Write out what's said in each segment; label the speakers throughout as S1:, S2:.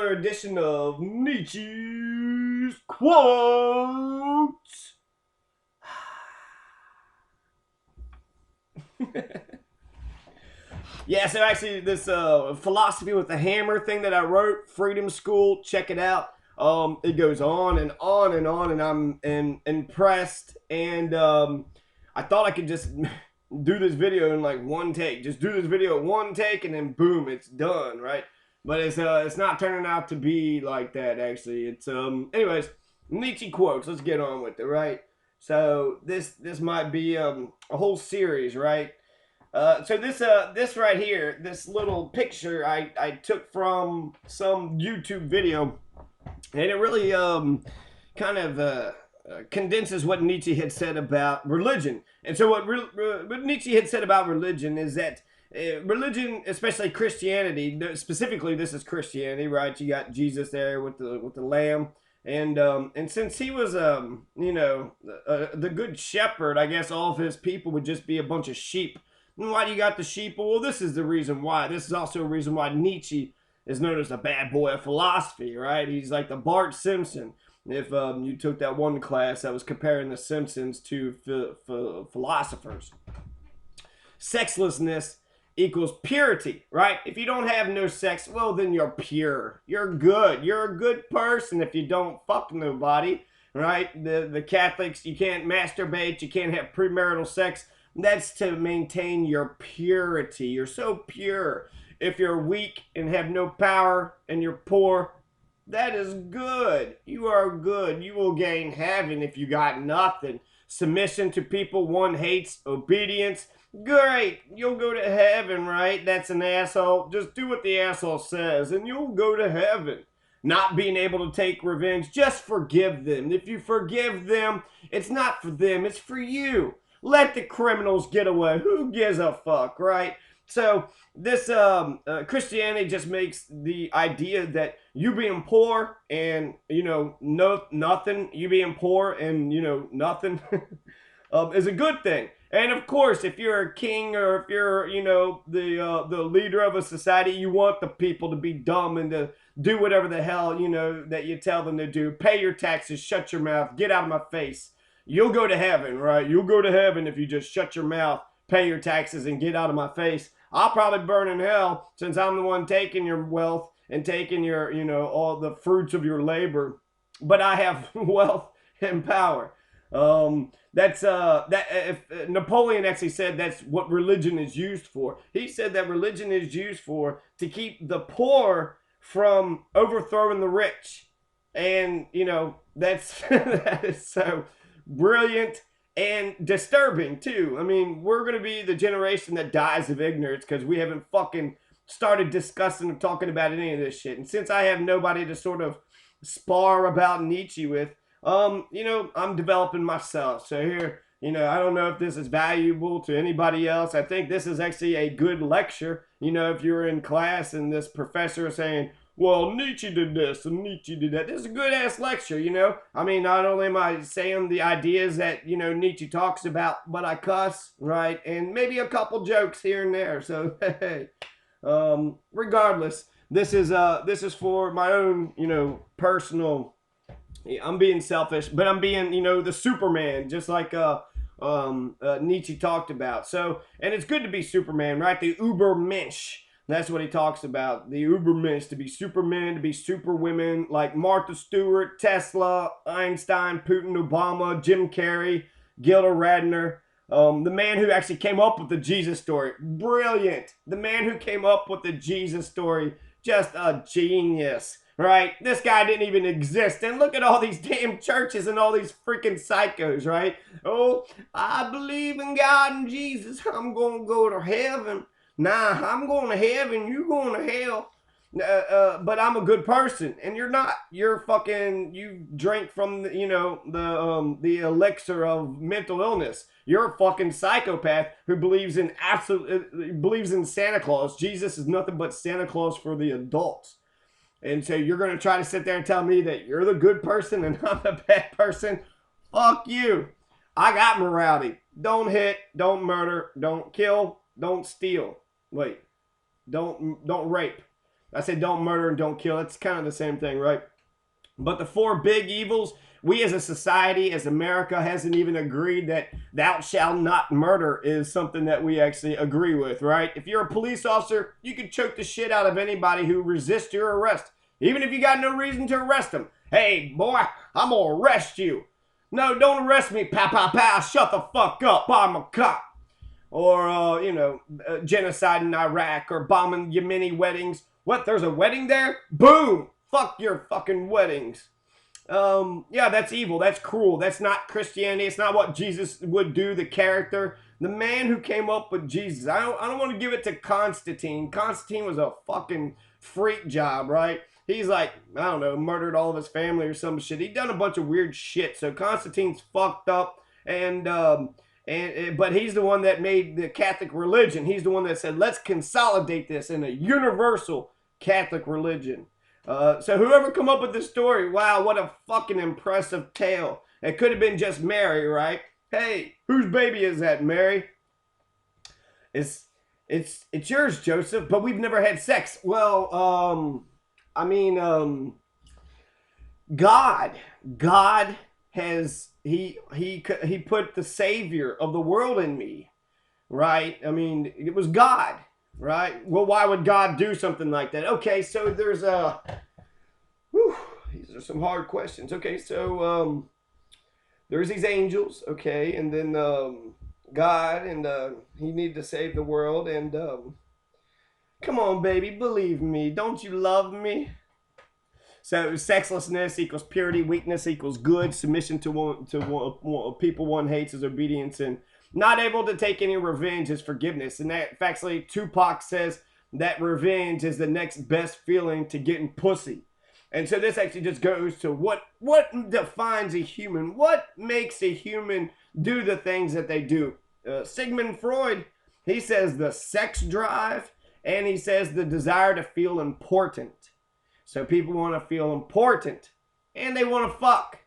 S1: another edition of Nietzsche's Quotes. Yeah, so actually this philosophy with the hammer thing that I wrote, Freedom School, check it out. It goes on and on and on, and I'm impressed. And I thought I could just do this video in like one take. Just do this video in one take, and then boom, it's done, right? But it's not turning out to be like that. Actually, it's anyways, Nietzsche quotes. Let's get on with it, right? So this might be a whole series, right? So this right here, this little picture I took from some YouTube video, and it really kind of condenses what Nietzsche had said about religion. And so what Nietzsche had said about religion is that religion, especially Christianity, specifically this is Christianity, right? You got Jesus there with the lamb. And since he was the good shepherd, I guess all of his people would just be a bunch of sheep. And why do you got the sheep? Well, this is the reason why. This is also a reason why Nietzsche is known as the bad boy of philosophy, right? He's like the Bart Simpson. If you took that one class that was comparing the Simpsons to philosophers. Sexlessness equals purity, right? If you don't have no sex, well, then you're pure. You're good. You're a good person if you don't fuck nobody, right? The Catholics, you can't masturbate, you can't have premarital sex. That's to maintain your purity. You're so pure. If you're weak and have no power and you're poor, that is good. You are good. You will gain heaven if you got nothing. Submission to people one hates, obedience. Great. You'll go to heaven, right? That's an asshole. Just do what the asshole says and you'll go to heaven. Not being able to take revenge, just forgive them. If you forgive them, it's not for them, it's for you. Let the criminals get away. Who gives a fuck, right? So this Christianity just makes the idea that you being poor and nothing, you being poor and nothing is a good thing. And of course, if you're a king or if you're the leader of a society, you want the people to be dumb and to do whatever the hell that you tell them to do. Pay your taxes, shut your mouth, get out of my face. You'll go to heaven, right? You'll go to heaven if you just shut your mouth, pay your taxes, and get out of my face. I'll probably burn in hell since I'm the one taking your wealth and taking your, all the fruits of your labor. But I have wealth and power. If Napoleon actually said that's what religion is used for. He said that religion is used for to keep the poor from overthrowing the rich. And, that's that is so brilliant and disturbing too. I mean, we're going to be the generation that dies of ignorance because we haven't fucking started discussing or talking about any of this shit. And since I have nobody to sort of spar about Nietzsche with, I'm developing myself. So here, I don't know if this is valuable to anybody else. I think this is actually a good lecture. If you're in class and this professor is saying, well, Nietzsche did this and Nietzsche did that. This is a good-ass lecture, I mean, not only am I saying the ideas that, Nietzsche talks about, but I cuss, right? And maybe a couple jokes here and there. So, hey, regardless, this is for my own, personal. I'm being selfish, but I'm being, the Superman, just like Nietzsche talked about. So, and it's good to be Superman, right? The Ubermensch. That's what he talks about. The Ubermensch, to be supermen, to be superwomen, like Martha Stewart, Tesla, Einstein, Putin, Obama, Jim Carrey, Gilda Radner. The man who actually came up with the Jesus story. Brilliant. The man who came up with the Jesus story. Just a genius, right? This guy didn't even exist. And look at all these damn churches and all these freaking psychos, right? Oh, I believe in God and Jesus. I'm going to go to heaven. Nah, I'm going to heaven, you going to hell. But I'm a good person, and you're not. You're fucking. You drink from the elixir of mental illness. You're a fucking psychopath who believes in believes in Santa Claus. Jesus is nothing but Santa Claus for the adults. And so you're gonna try to sit there and tell me that you're the good person and I'm the bad person? Fuck you. I got morality. Don't hit. Don't murder. Don't kill. Don't steal. Wait, don't rape. I said don't murder and don't kill. It's kind of the same thing, right? But the four big evils, we as a society, as America, hasn't even agreed that thou shalt not murder is something that we actually agree with, right? If you're a police officer, you can choke the shit out of anybody who resists your arrest, even if you got no reason to arrest them. Hey, boy, I'm gonna arrest you. No, don't arrest me, pow, pow, pow, shut the fuck up, I'm a cop. Or, genocide in Iraq or bombing Yemeni weddings. What, there's a wedding there? Boom! Fuck your fucking weddings. Yeah, that's evil. That's cruel. That's not Christianity. It's not what Jesus would do, the character. The man who came up with Jesus. I don't want to give it to Constantine. Constantine was a fucking freak job, right? He's like, I don't know, murdered all of his family or some shit. He done a bunch of weird shit. So Constantine's fucked up, but he's the one that made the Catholic religion. He's the one that said, let's consolidate this in a universal Catholic religion. So whoever come up with this story, wow, what a fucking impressive tale. It could have been just Mary, right? Hey, whose baby is that, Mary? It's yours, Joseph, but we've never had sex. Well, God has he put the savior of the world in me, right? I mean, it was God. Right? Well, why would God do something like that? Okay, so there's these are some hard questions. Okay, so there's these angels, okay, and then God, and he needed to save the world, and come on, baby, believe me. Don't you love me? So sexlessness equals purity, weakness equals good, submission to people one hates is obedience, and not able to take any revenge is forgiveness. And that, actually, Tupac says that revenge is the next best feeling to getting pussy. And so this actually just goes to what defines a human? What makes a human do the things that they do? Sigmund Freud, he says the sex drive, and he says the desire to feel important. So people want to feel important, and they want to fuck.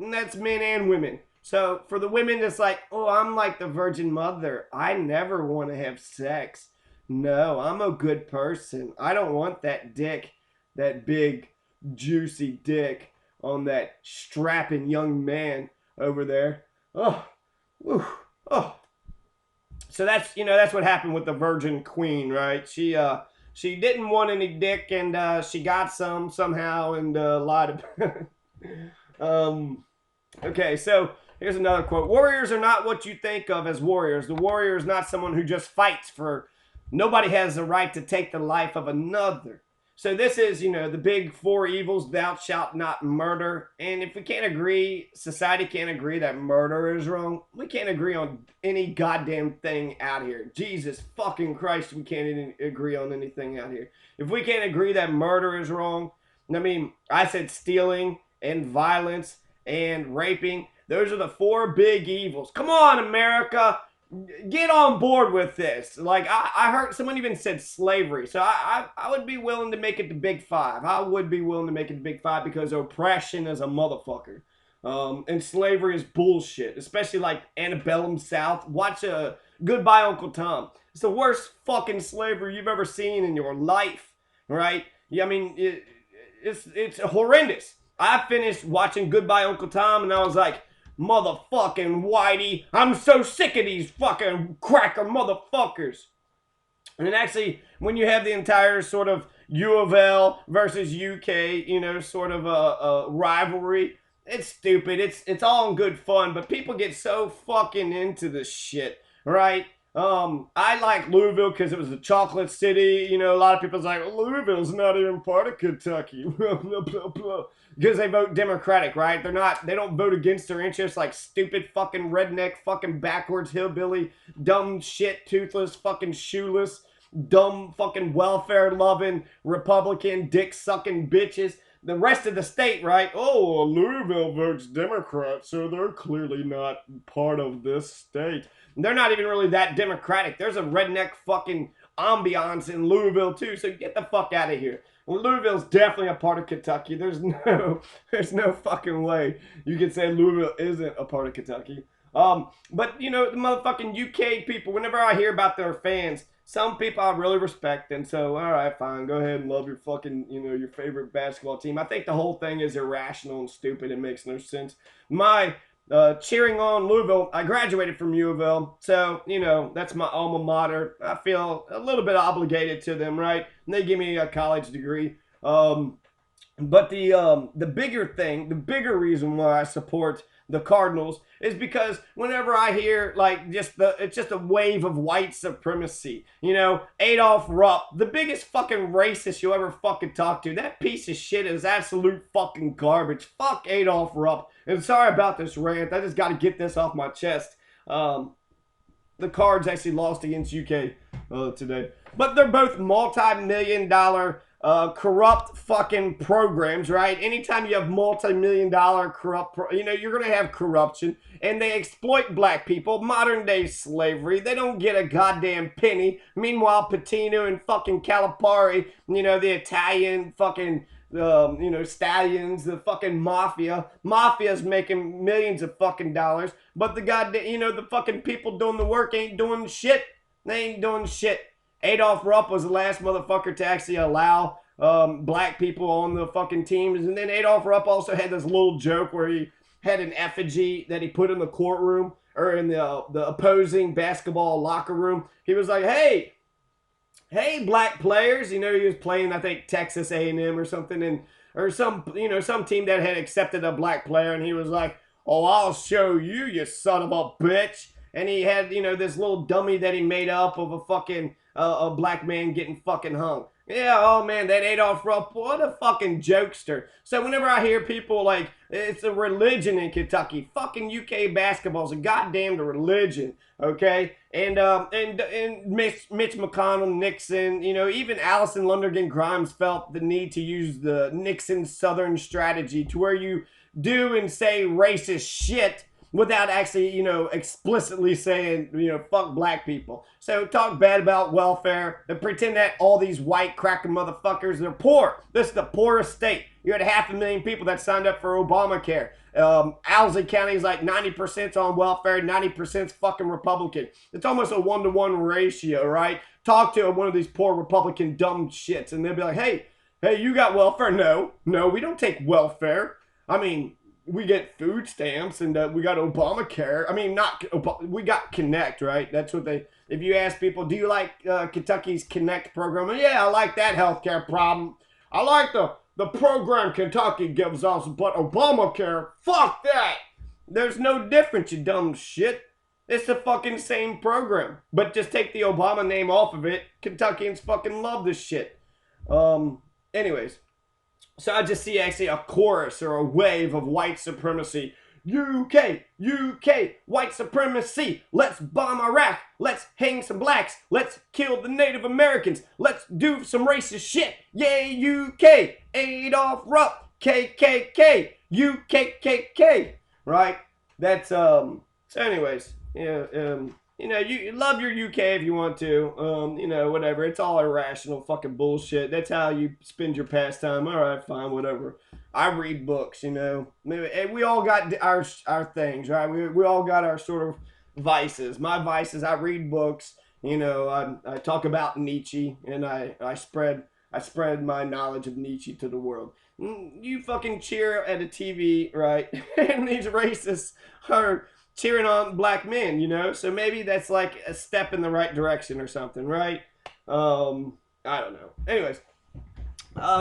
S1: And that's men and women. So for the women, it's like, oh, I'm like the Virgin Mother. I never want to have sex. No, I'm a good person. I don't want that dick, that big, juicy dick on that strapping young man over there. Oh, whew, oh. So that's what happened with the Virgin Queen, right? She didn't want any dick, and she got some somehow, and lied about it. Okay, so here's another quote. Warriors are not what you think of as warriors. The warrior is not someone who just fights for. Nobody has the right to take the life of another. So this is, the big four evils, thou shalt not murder. And if we can't agree, society can't agree that murder is wrong, we can't agree on any goddamn thing out here. Jesus fucking Christ, we can't agree on anything out here. If we can't agree that murder is wrong, I said stealing and violence and raping. Those are the four big evils. Come on, America. Get on board with this. Like, I heard someone even said slavery. So I would be willing to make it the big five. I would be willing to make it the big five because oppression is a motherfucker. And slavery is bullshit. Especially like antebellum South. Watch Goodbye Uncle Tom. It's the worst fucking slavery you've ever seen in your life. Right? Yeah, I mean, it's horrendous. I finished watching Goodbye Uncle Tom and I was like, motherfucking Whitey, I'm so sick of these fucking cracker motherfuckers. And actually, when you have the entire sort of U of L versus UK, sort of a rivalry, it's stupid. It's all in good fun, but people get so fucking into this shit, right? I like Louisville because it was a chocolate city. A lot of people's like, Louisville's not even part of Kentucky. Blah, blah, blah. Because they vote Democratic, right? They don't vote against their interests like stupid fucking redneck, fucking backwards hillbilly, dumb shit, toothless, fucking shoeless, dumb fucking welfare-loving, Republican, dick-sucking bitches. The rest of the state, right? Oh, Louisville votes Democrat, so they're clearly not part of this state. They're not even really that democratic. There's a redneck fucking ambiance in Louisville too, so get the fuck out of here. Well, Louisville's definitely a part of Kentucky. There's no fucking way you can say Louisville isn't a part of Kentucky. But the motherfucking UK people, whenever I hear about their fans, some people I really respect, and so all right, fine, go ahead and love your fucking, your favorite basketball team. I think the whole thing is irrational and stupid. It makes no sense. My cheering on Louisville. I graduated from U of L, so that's my alma mater. I feel a little bit obligated to them, right? And they give me a college degree. But the bigger thing, the bigger reason why I support the Cardinals is because whenever I hear like it's just a wave of white supremacy. Adolf Rupp, the biggest fucking racist you ever fucking talk to. That piece of shit is absolute fucking garbage. Fuck Adolf Rupp. And sorry about this rant. I just got to get this off my chest. The Cards actually lost against UK today, but they're both multi-million-dollar corrupt fucking programs, right? Anytime you have multi-million-dollar corrupt, you're gonna have corruption, and they exploit black people. Modern day slavery. They don't get a goddamn penny. Meanwhile, Patino and fucking Calipari, the Italian fucking. Stallions, the fucking mafia's making millions of fucking dollars, but the goddamn, the fucking people doing the work ain't doing shit. They ain't doing shit. Adolf Rupp was the last motherfucker to actually allow black people on the fucking teams. And then Adolf Rupp also had this little joke where he had an effigy that he put in the courtroom or in the opposing basketball locker room. He was like, hey, black players. He was playing, I think, Texas A&M or something, or some team that had accepted a black player. And he was like, oh, I'll show you, you son of a bitch. And he had, this little dummy that he made up of a fucking a black man getting fucking hung. Yeah, oh man, that Adolf Rupp, what a fucking jokester. So whenever I hear people like, it's a religion in Kentucky, fucking UK basketball's a goddamn religion, okay? And Mitch McConnell, Nixon, even Allison Lundergan Grimes felt the need to use the Nixon Southern strategy to where you do and say racist shit without actually, explicitly saying, fuck black people. So talk bad about welfare and pretend that all these white cracker motherfuckers, they're poor. This is the poorest state. You had 500,000 people that signed up for Obamacare. Owsley County is like 90% on welfare, 90% fucking Republican. It's almost a 1-to-1 ratio, right? Talk to one of these poor Republican dumb shits and they'll be like, hey, you got welfare? No, we don't take welfare. I mean, we get food stamps and we got Obamacare. I mean, we got Connect, right? That's what if you ask people, do you like Kentucky's Connect program? Yeah, I like that healthcare problem. I like the program Kentucky gives us, but Obamacare, fuck that. There's no difference, you dumb shit. It's the fucking same program, but just take the Obama name off of it. Kentuckians fucking love this shit. Anyways. So I just see actually a chorus or a wave of white supremacy. UK, white supremacy. Let's bomb Iraq. Let's hang some blacks. Let's kill the Native Americans. Let's do some racist shit. Yay, UK, Adolf Rupp, KKK, UKKK. Right? That's, so anyways, you love your UK if you want to, whatever. It's all irrational fucking bullshit. That's how you spend your pastime. All right, fine, whatever. I read books, and we all got our things, right? We all got our sort of vices. My vices, I read books. I talk about Nietzsche, and I spread my knowledge of Nietzsche to the world. You fucking cheer at a TV, right? And these racists are cheering on black men, so maybe that's like a step in the right direction or something, right? I don't know. Anyways,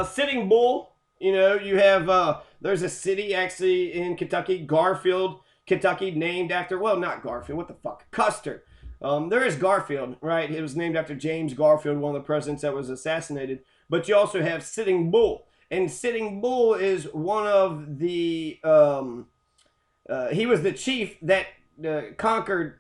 S1: Sitting Bull, you have, there's a city actually in Kentucky, Garfield, Kentucky, named after, well, not Garfield, what the fuck, Custer. There is Garfield, right? It was named after James Garfield, one of the presidents that was assassinated. But you also have Sitting Bull. And Sitting Bull is one of the, he was the chief that conquered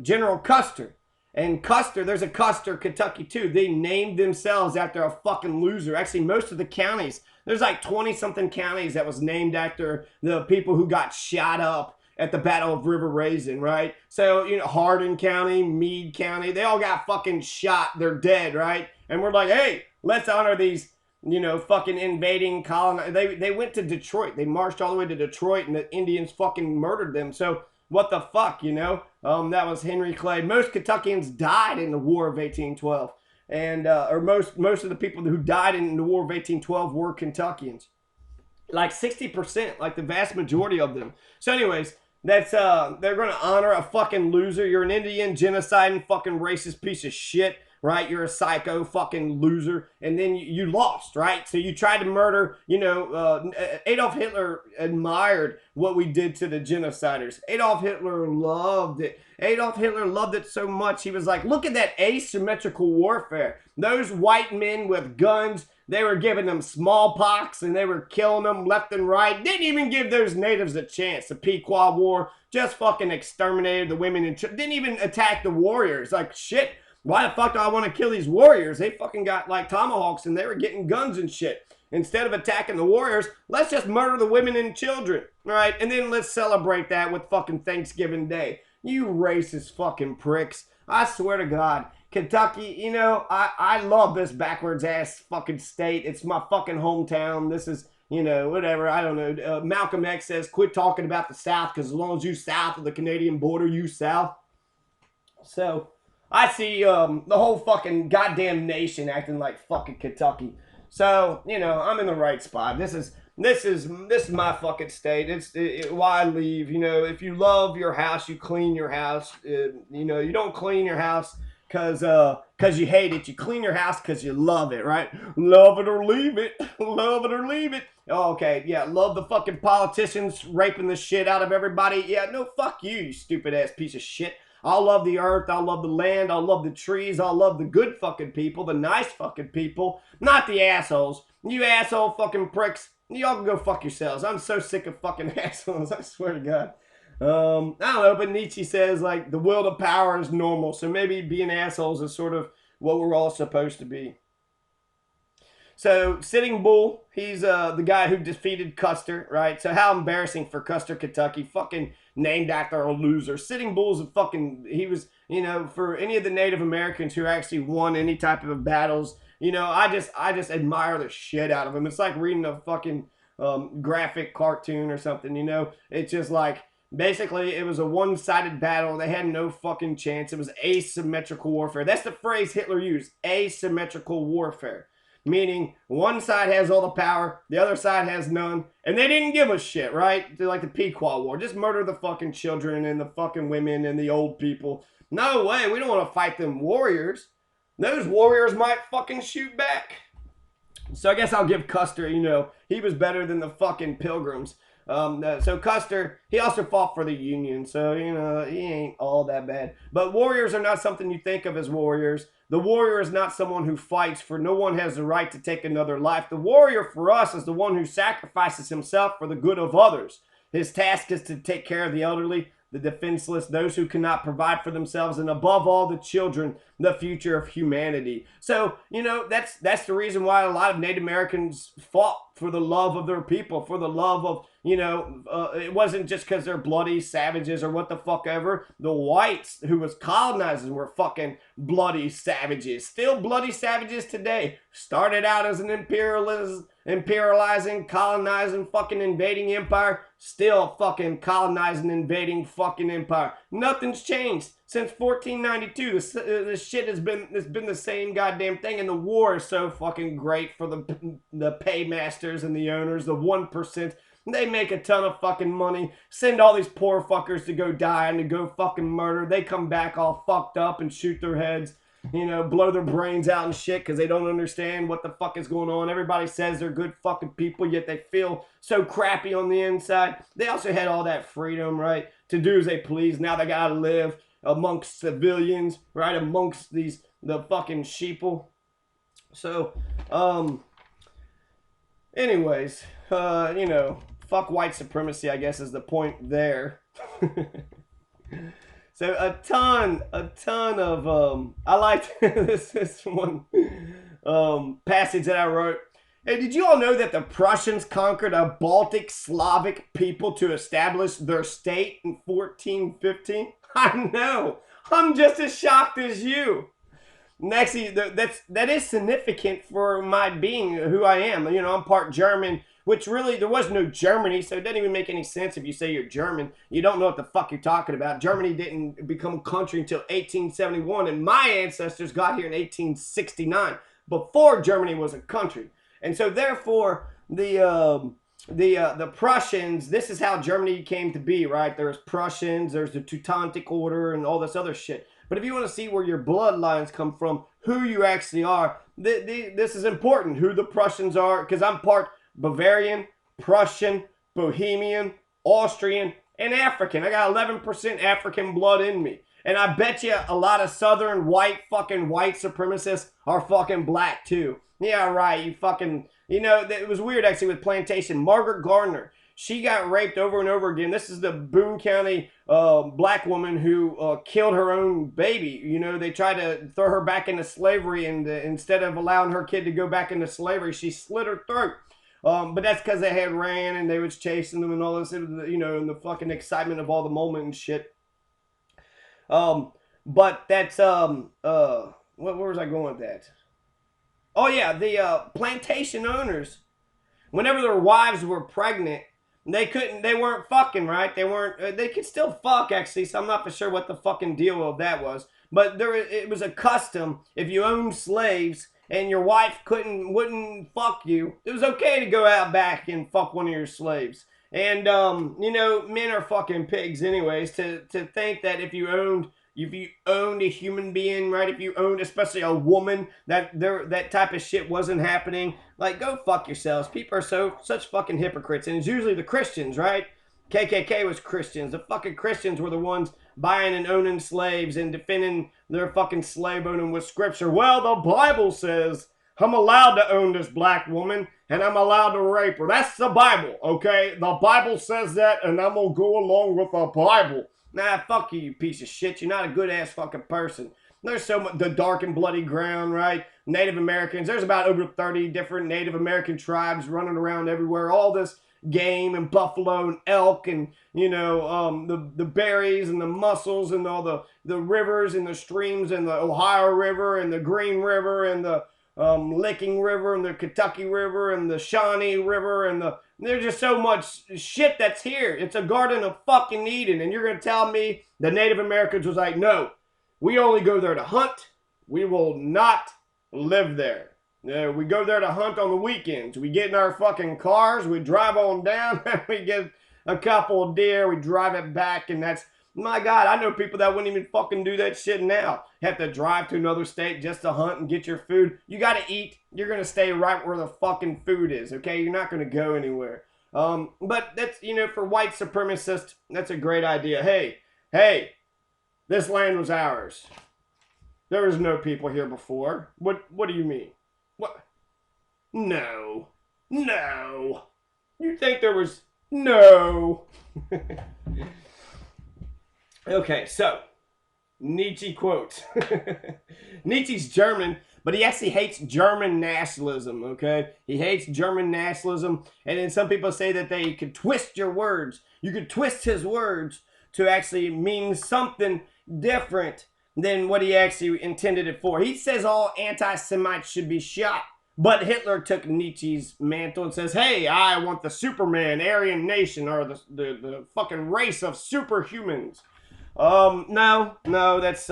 S1: General Custer. And Custer, there's a Custer, Kentucky too. They named themselves after a fucking loser. Actually, most of the counties, there's like 20-something counties that was named after the people who got shot up at the Battle of River Raisin, right? So, Hardin County, Meade County, they all got fucking shot. They're dead, right? And we're like, hey, let's honor these, fucking invading colonists. They went to Detroit. They marched all the way to Detroit, and the Indians fucking murdered them. So what the fuck, you know? That was Henry Clay. Most Kentuckians died in the War of 1812. And, or most of the people who died in the War of 1812 were Kentuckians. Like 60%, like the vast majority of them. So anyways, that's, they're going to honor a fucking loser. You're an Indian genociding fucking racist piece of shit, right? You're a psycho fucking loser. And then you lost, right? So you tried to murder, you know, Adolf Hitler admired what we did to the genociders. Adolf Hitler loved it. Adolf Hitler loved it so much, he was like, look at that asymmetrical warfare. Those white men with guns, they were giving them smallpox and they were killing them left and right. Didn't even give those natives a chance. The Pequot War just fucking exterminated the women and didn't even attack the warriors. Like, shit, why the fuck do I want to kill these warriors? They fucking got like tomahawks and they were getting guns and shit. Instead of attacking the warriors, let's just murder the women and children, all right? And then let's celebrate that with fucking Thanksgiving Day. You racist fucking pricks. I swear to God. Kentucky, you know, I love this backwards ass fucking state. It's my fucking hometown. This is, you know, whatever. I don't know. Malcolm X says, quit talking about the South because as long as you south of the Canadian border, you south. So I see the whole fucking goddamn nation acting like fucking Kentucky. So, you know, I'm in the right spot. This is my fucking state. It's why I leave. You know, if you love your house, you clean your house. You know, you don't clean your house cause you hate it. You clean your house cause you love it, right? Love it or leave it. Love it or leave it. Oh, okay, yeah, love the fucking politicians raping the shit out of everybody. Yeah, no, fuck you, you stupid ass piece of shit. I'll love the earth, I'll love the land, I'll love the trees, I'll love the good fucking people, the nice fucking people, not the assholes. You asshole fucking pricks, y'all can go fuck yourselves. I'm so sick of fucking assholes, I swear to God. I don't know, but Nietzsche says, like, the will to power is normal, so maybe being assholes is sort of what we're all supposed to be. So, Sitting Bull, he's the guy who defeated Custer, right? So, how embarrassing for Custer, Kentucky, fucking named after a loser. Sitting Bull's a fucking, he was, you know, for any of the Native Americans who actually won any type of battles, you know, I just admire the shit out of him. It's like reading a fucking graphic cartoon or something, you know? It's just like, basically, it was a one-sided battle. They had no fucking chance. It was asymmetrical warfare. That's the phrase Hitler used, asymmetrical warfare. Meaning, one side has all the power, the other side has none, and they didn't give a shit, right? They're like the Pequot War. Just murder the fucking children and the fucking women and the old people. No way, we don't want to fight them warriors. Those warriors might fucking shoot back. So I guess I'll give Custer, you know, he was better than the fucking Pilgrims. So Custer, he also fought for the Union, so, you know, he ain't all that bad. But warriors are not something you think of as warriors. The warrior is not someone who fights, for no one has the right to take another life. The warrior for us is the one who sacrifices himself for the good of others. His task is to take care of the elderly, the defenseless, those who cannot provide for themselves, and above all, the children, the future of humanity. So, you know, that's the reason why a lot of Native Americans fought for the love of their people, for the love of, you know, it wasn't just because they're bloody savages or what the fuck ever. The whites who was colonizing were fucking bloody savages. Still bloody savages today. Started out as an imperializing, colonizing, fucking invading empire. Still fucking colonizing, invading fucking empire. Nothing's changed. Since 1492, this shit has been the same goddamn thing, and the war is so fucking great for the paymasters and the owners, the 1%. They make a ton of fucking money, send all these poor fuckers to go die and to go fucking murder. They come back all fucked up and shoot their heads, you know, blow their brains out and shit because they don't understand what the fuck is going on. Everybody says they're good fucking people, yet they feel so crappy on the inside. They also had all that freedom, right, to do as they please. Now they gotta live amongst civilians, right, amongst the fucking sheeple. So, anyways, you know, fuck white supremacy, I guess, is the point there. So a ton of, I liked this one passage that I wrote. Hey, did you all know that the Prussians conquered a Baltic Slavic people to establish their state in 1415? I know. I'm just as shocked as you. actually, that is significant for my being who I am. You know, I'm part German, which really there was no Germany, so it doesn't even make any sense if you say you're German. You don't know what the fuck you're talking about. Germany didn't become a country until 1871, and my ancestors got here in 1869, before Germany was a country. And so therefore the Prussians, this is how Germany came to be, right? There's Prussians, there's the Teutonic Order, and all this other shit. But if you want to see where your bloodlines come from, who you actually are, this is important, who the Prussians are, because I'm part Bavarian, Prussian, Bohemian, Austrian, and African. I got 11% African blood in me. And I bet you a lot of southern white supremacists are fucking black too. Yeah, right, you fucking, you know, it was weird actually with Plantation. Margaret Gardner, she got raped over and over again. This is the Boone County black woman who killed her own baby. You know, they tried to throw her back into slavery, and instead of allowing her kid to go back into slavery, she slit her throat. But that's because they had ran and they was chasing them and all this, you know, and the fucking excitement of all the moment and shit. But that's where was I going with that? Oh yeah, the plantation owners, whenever their wives were pregnant, they weren't fucking, right? They could still fuck actually, so I'm not for sure what the fucking deal of that was. But it was a custom, if you owned slaves and your wife wouldn't fuck you, it was okay to go out back and fuck one of your slaves. And you know, men are fucking pigs anyways, to think that if you owned a human being, right? If you owned especially a woman, that type of shit wasn't happening. Like, go fuck yourselves. People are such fucking hypocrites, and it's usually the Christians, right? KKK was Christians. The fucking Christians were the ones buying and owning slaves and defending their fucking slave owning with scripture. Well, the Bible says I'm allowed to own this black woman and I'm allowed to rape her. That's the Bible, okay? The Bible says that, and I'm gonna go along with the Bible. Nah, fuck you, you piece of shit. You're not a good ass fucking person. There's so much, the dark and bloody ground, right? Native Americans. There's about over 30 different Native American tribes running around everywhere. All this game and buffalo and elk and, you know, the berries and the mussels and all the rivers and the streams and the Ohio River and the Green River and the Licking River and the Kentucky River and the Shawnee River and there's just so much shit that's here. It's a garden of fucking Eden, and you're gonna tell me the Native Americans was like, no, we only go there to hunt. We will not live there. We go there to hunt on the weekends. We get in our fucking cars, we drive on down, we get a couple of deer, we drive it back, and that's, my God, I know people that wouldn't even fucking do that shit now. Have to drive to another state just to hunt and get your food. You gotta eat. You're gonna stay right where the fucking food is, okay? You're not gonna go anywhere. But that's, you know, for white supremacists, that's a great idea. Hey, this land was ours. There was no people here before. What do you mean? What? No. You think there was? No. Okay, so Nietzsche quotes. Nietzsche's German, but he actually hates German nationalism, okay? He hates German nationalism, and then some people say that they could twist your words. You could twist his words to actually mean something different than what he actually intended it for. He says all anti-Semites should be shot, but Hitler took Nietzsche's mantle and says, hey, I want the Superman, Aryan nation, or the fucking race of superhumans. No, that's,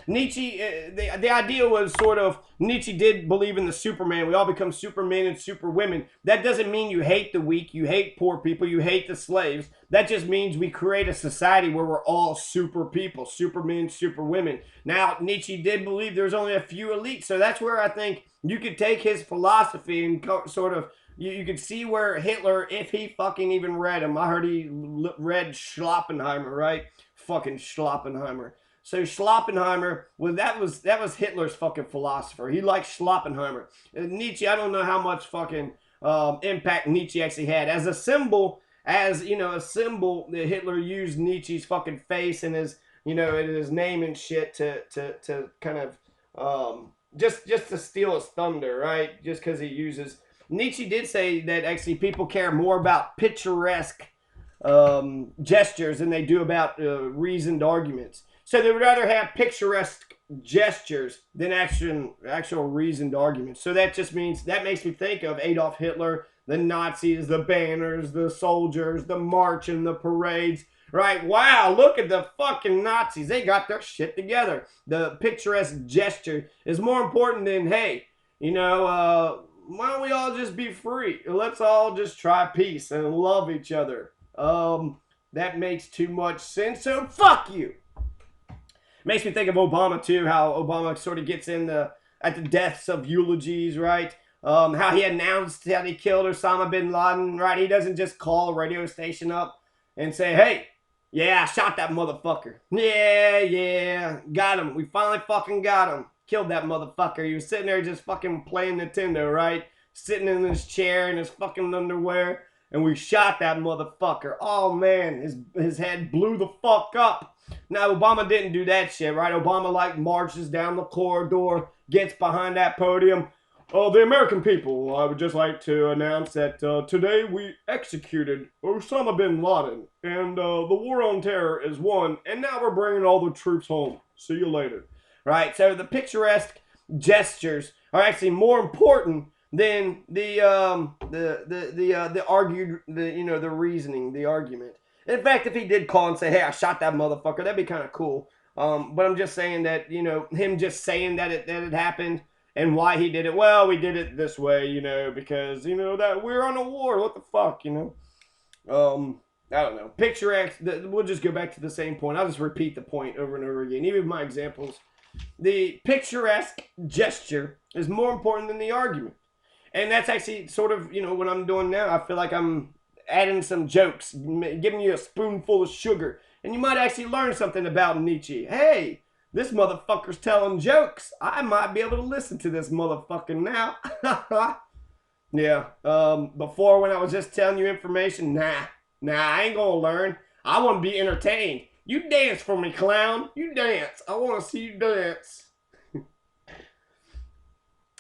S1: Nietzsche, the idea was sort of, Nietzsche did believe in the Superman. We all become Supermen and Superwomen. That doesn't mean you hate the weak, you hate poor people, you hate the slaves. That just means we create a society where we're all super people, Supermen, Superwomen. Now, Nietzsche did believe there's only a few elites, so that's where I think you could take his philosophy and sort of, you could see where Hitler, if he fucking even read him, I heard he read Schloppenheimer, right? Fucking Schloppenheimer. So Schloppenheimer, well, that was Hitler's fucking philosopher. He liked Schloppenheimer. Nietzsche, I don't know how much fucking impact Nietzsche actually had as a symbol. As you know, a symbol that Hitler used Nietzsche's fucking face and his, you know, and his name and shit to kind of just to steal his thunder, right? Just because he uses. Nietzsche did say that actually people care more about picturesque gestures than they do about reasoned arguments. So they would rather have picturesque gestures than actual reasoned arguments. So that just means that makes me think of Adolf Hitler, the Nazis, the banners, the soldiers, the march and the parades. Right? Wow, look at the fucking Nazis. They got their shit together. The picturesque gesture is more important than, hey, why don't we all just be free? Let's all just try peace and love each other. That makes too much sense, so fuck you. Makes me think of Obama too, how Obama sort of gets in at the deaths of eulogies, right? How he announced that he killed Osama bin Laden, right? He doesn't just call a radio station up and say, hey, yeah, I shot that motherfucker. Yeah, got him. We finally fucking got him. Killed that motherfucker. He was sitting there just fucking playing Nintendo, right? Sitting in his chair in his fucking underwear. And we shot that motherfucker. Oh, man, his head blew the fuck up. Now, Obama didn't do that shit, right? Obama, marches down the corridor, gets behind that podium. Oh, the American people, I would just like to announce that today we executed Osama bin Laden, and the war on terror is won, and now we're bringing all the troops home. See you later. Right, so the picturesque gestures are actually more important than the reasoning, the argument. In fact, if he did call and say, hey, I shot that motherfucker, that'd be kind of cool. But I'm just saying that, him just saying that it happened and why he did it. Well, we did it this way, because, that we're on a war. What the fuck, I don't know. Picturesque, we'll just go back to the same point. I'll just repeat the point over and over again. Even with my examples. The picturesque gesture is more important than the argument. And that's actually sort of, what I'm doing now. I feel like I'm adding some jokes, giving you a spoonful of sugar. And you might actually learn something about Nietzsche. Hey, this motherfucker's telling jokes. I might be able to listen to this motherfucker now. Yeah. Before, when I was just telling you information, nah, I ain't gonna learn. I want to be entertained. You dance for me, clown. You dance. I want to see you dance.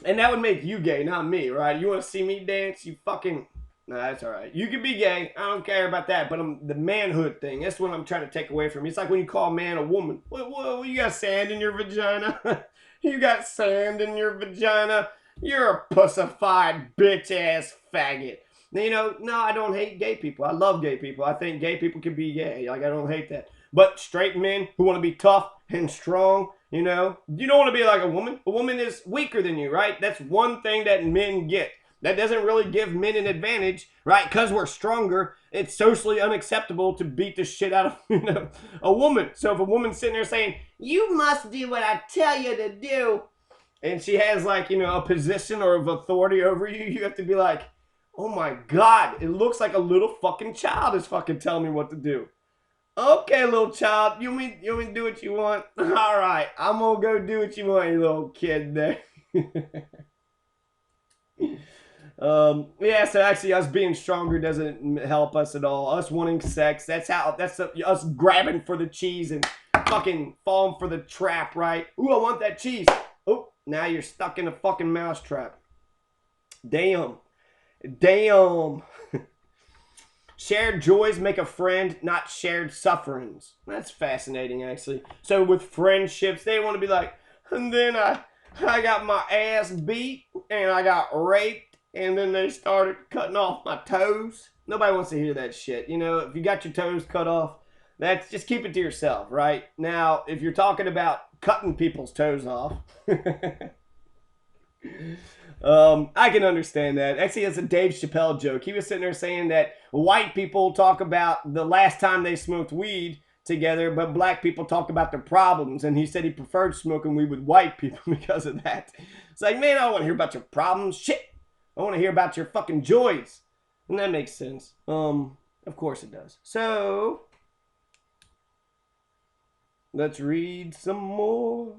S1: And that would make you gay, not me, right? You want to see me dance? You fucking... Nah, that's all right. You can be gay. I don't care about that. But the manhood thing, that's what I'm trying to take away from you. It's like when you call a man a woman. What, you got sand in your vagina? You got sand in your vagina? You're a pussified bitch-ass faggot. No, I don't hate gay people. I love gay people. I think gay people can be gay. I don't hate that. But straight men who want to be tough and strong, you don't want to be like a woman. A woman is weaker than you, right? That's one thing that men get. That doesn't really give men an advantage, right? Because we're stronger, it's socially unacceptable to beat the shit out of a woman. So if a woman's sitting there saying, you must do what I tell you to do, and she has a position or of authority over you, you have to be like, oh my God, it looks like a little fucking child is fucking telling me what to do. Okay, little child, you mean to do what you want? All right, I'm gonna go do what you want, you little kid there. Yeah, so actually us being stronger doesn't help us at all. Us wanting sex, that's us grabbing for the cheese and fucking falling for the trap, right? Ooh, I want that cheese. Oh, now you're stuck in a fucking mousetrap. Damn. Shared joys make a friend, not shared sufferings. That's fascinating, actually. So with friendships, they want to be like, and then I got my ass beat, and I got raped, and then they started cutting off my toes. Nobody wants to hear that shit. If you got your toes cut off, just keep it to yourself, right? Now, if you're talking about cutting people's toes off, I can understand that. Actually, it's a Dave Chappelle joke. He was sitting there saying that white people talk about the last time they smoked weed together, but black people talk about their problems. And he said he preferred smoking weed with white people because of that. It's like, man, I don't want to hear about your problems. Shit. I want to hear about your fucking joys. And that makes sense. Of course it does. So, let's read some more.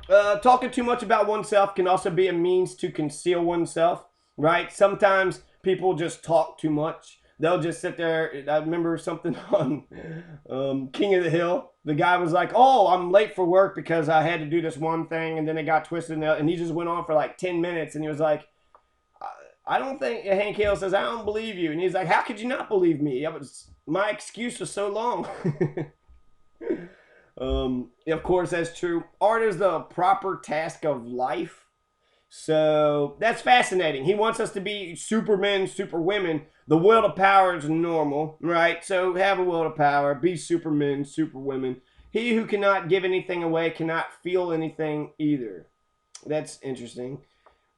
S1: Talking too much about oneself can also be a means to conceal oneself, right? Sometimes people just talk too much. They'll just sit there. I remember something on King of the Hill. The guy was like, oh, I'm late for work because I had to do this one thing, and then it got twisted, and he just went on for like 10 minutes, and he was like, I don't think Hank Hill says, I don't believe you. And he's like, how could you not believe me? My excuse was so long. Of course, that's true. Art is the proper task of life. So that's fascinating. He wants us to be supermen, superwomen. The will to power is normal, right? So have a will to power, be supermen, superwomen. He who cannot give anything away cannot feel anything either. That's interesting.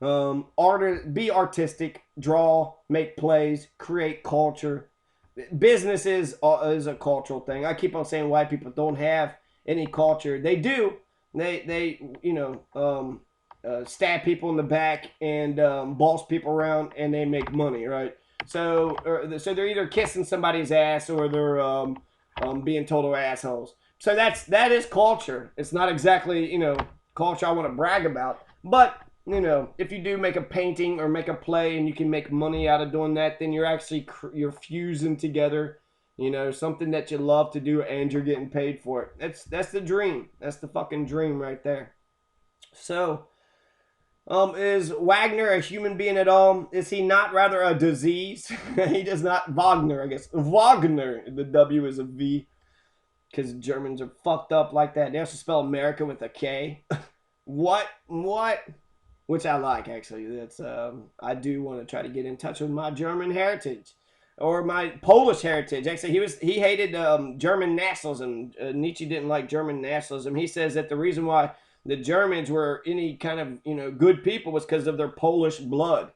S1: Be artistic, draw, make plays, create culture. Business is a cultural thing. I keep on saying white people don't have any culture. They do. They stab people in the back and boss people around, and they make money, right? So they're either kissing somebody's ass or they're being total assholes. So that is culture. It's not exactly culture I want to brag about, but if you do make a painting or make a play and you can make money out of doing that, then you're fusing together, something that you love to do and you're getting paid for it. That's the dream. That's the fucking dream right there. So, is Wagner a human being at all? Is he not rather a disease? He does not. Wagner, I guess. Wagner. The W is a V. Because Germans are fucked up like that. They also spell America with a K. What? Which I like, actually. That's I do want to try to get in touch with my German heritage. Or my Polish heritage. Actually, he hated German nationalism. Nietzsche didn't like German nationalism. He says that the reason why the Germans were any kind of good people was because of their Polish blood.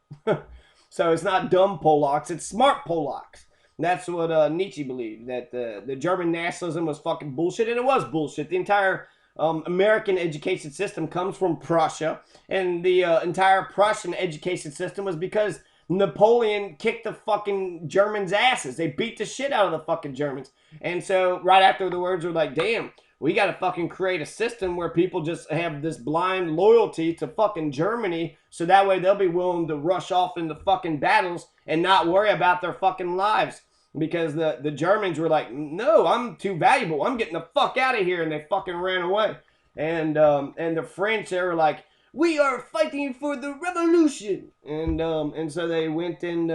S1: So it's not dumb Polacks, it's smart Polacks. That's what Nietzsche believed, that the German nationalism was fucking bullshit, and it was bullshit. The entire American education system comes from Prussia, and the entire Prussian education system was because Napoleon kicked the fucking Germans' asses. They beat the shit out of the fucking Germans. And so right after the words were like, damn, we got to fucking create a system where people just have this blind loyalty to fucking Germany, so that way they'll be willing to rush off into fucking battles and not worry about their fucking lives. Because the Germans were like, no, I'm too valuable. I'm getting the fuck out of here. And they fucking ran away. And the French, they were like, we are fighting for the revolution. And so they went and,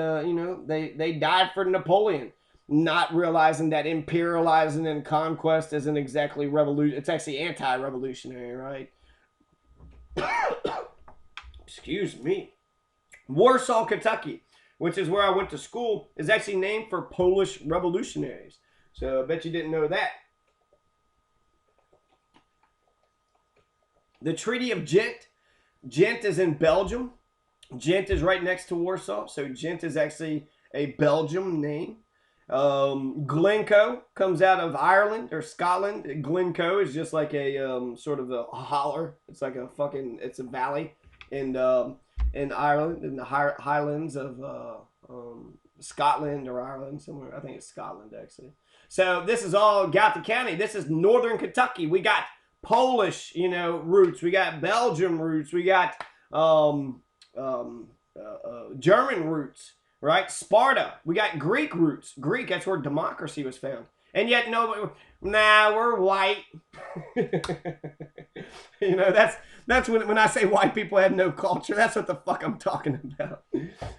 S1: they died for Napoleon. Not realizing that imperializing and conquest isn't exactly revolution. It's actually anti-revolutionary, right? Excuse me. Warsaw, Kentucky, which is where I went to school, is actually named for Polish revolutionaries. So I bet you didn't know that. The Treaty of Ghent. Ghent is in Belgium. Ghent is right next to Warsaw. So Ghent is actually a Belgium name. Glencoe comes out of Ireland or Scotland. Glencoe is just like a sort of a holler. It's like it's a valley in Ireland, in the highlands of Scotland or Ireland somewhere. I think it's Scotland actually. So this is all Goughton County. This is northern Kentucky. We got Polish, roots. We got Belgium roots. We got German roots. Right? Sparta. We got Greek roots. Greek, that's where democracy was found. And yet, we're white. That's when I say white people have no culture. That's what the fuck I'm talking about.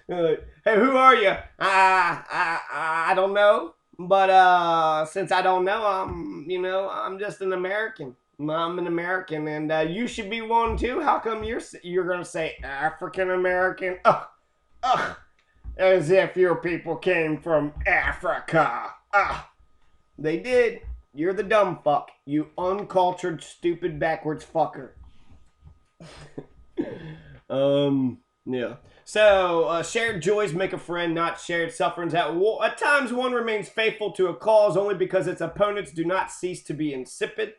S1: Hey, who are you? I don't know. But since I don't know, I'm just an American. I'm an American, and you should be one too. How come you're gonna say African American? Ugh. As if your people came from Africa. They did. You're the dumb fuck. You uncultured, stupid, backwards fucker. Yeah. So, shared joys make a friend, not shared sufferings. At times, one remains faithful to a cause only because its opponents do not cease to be insipid.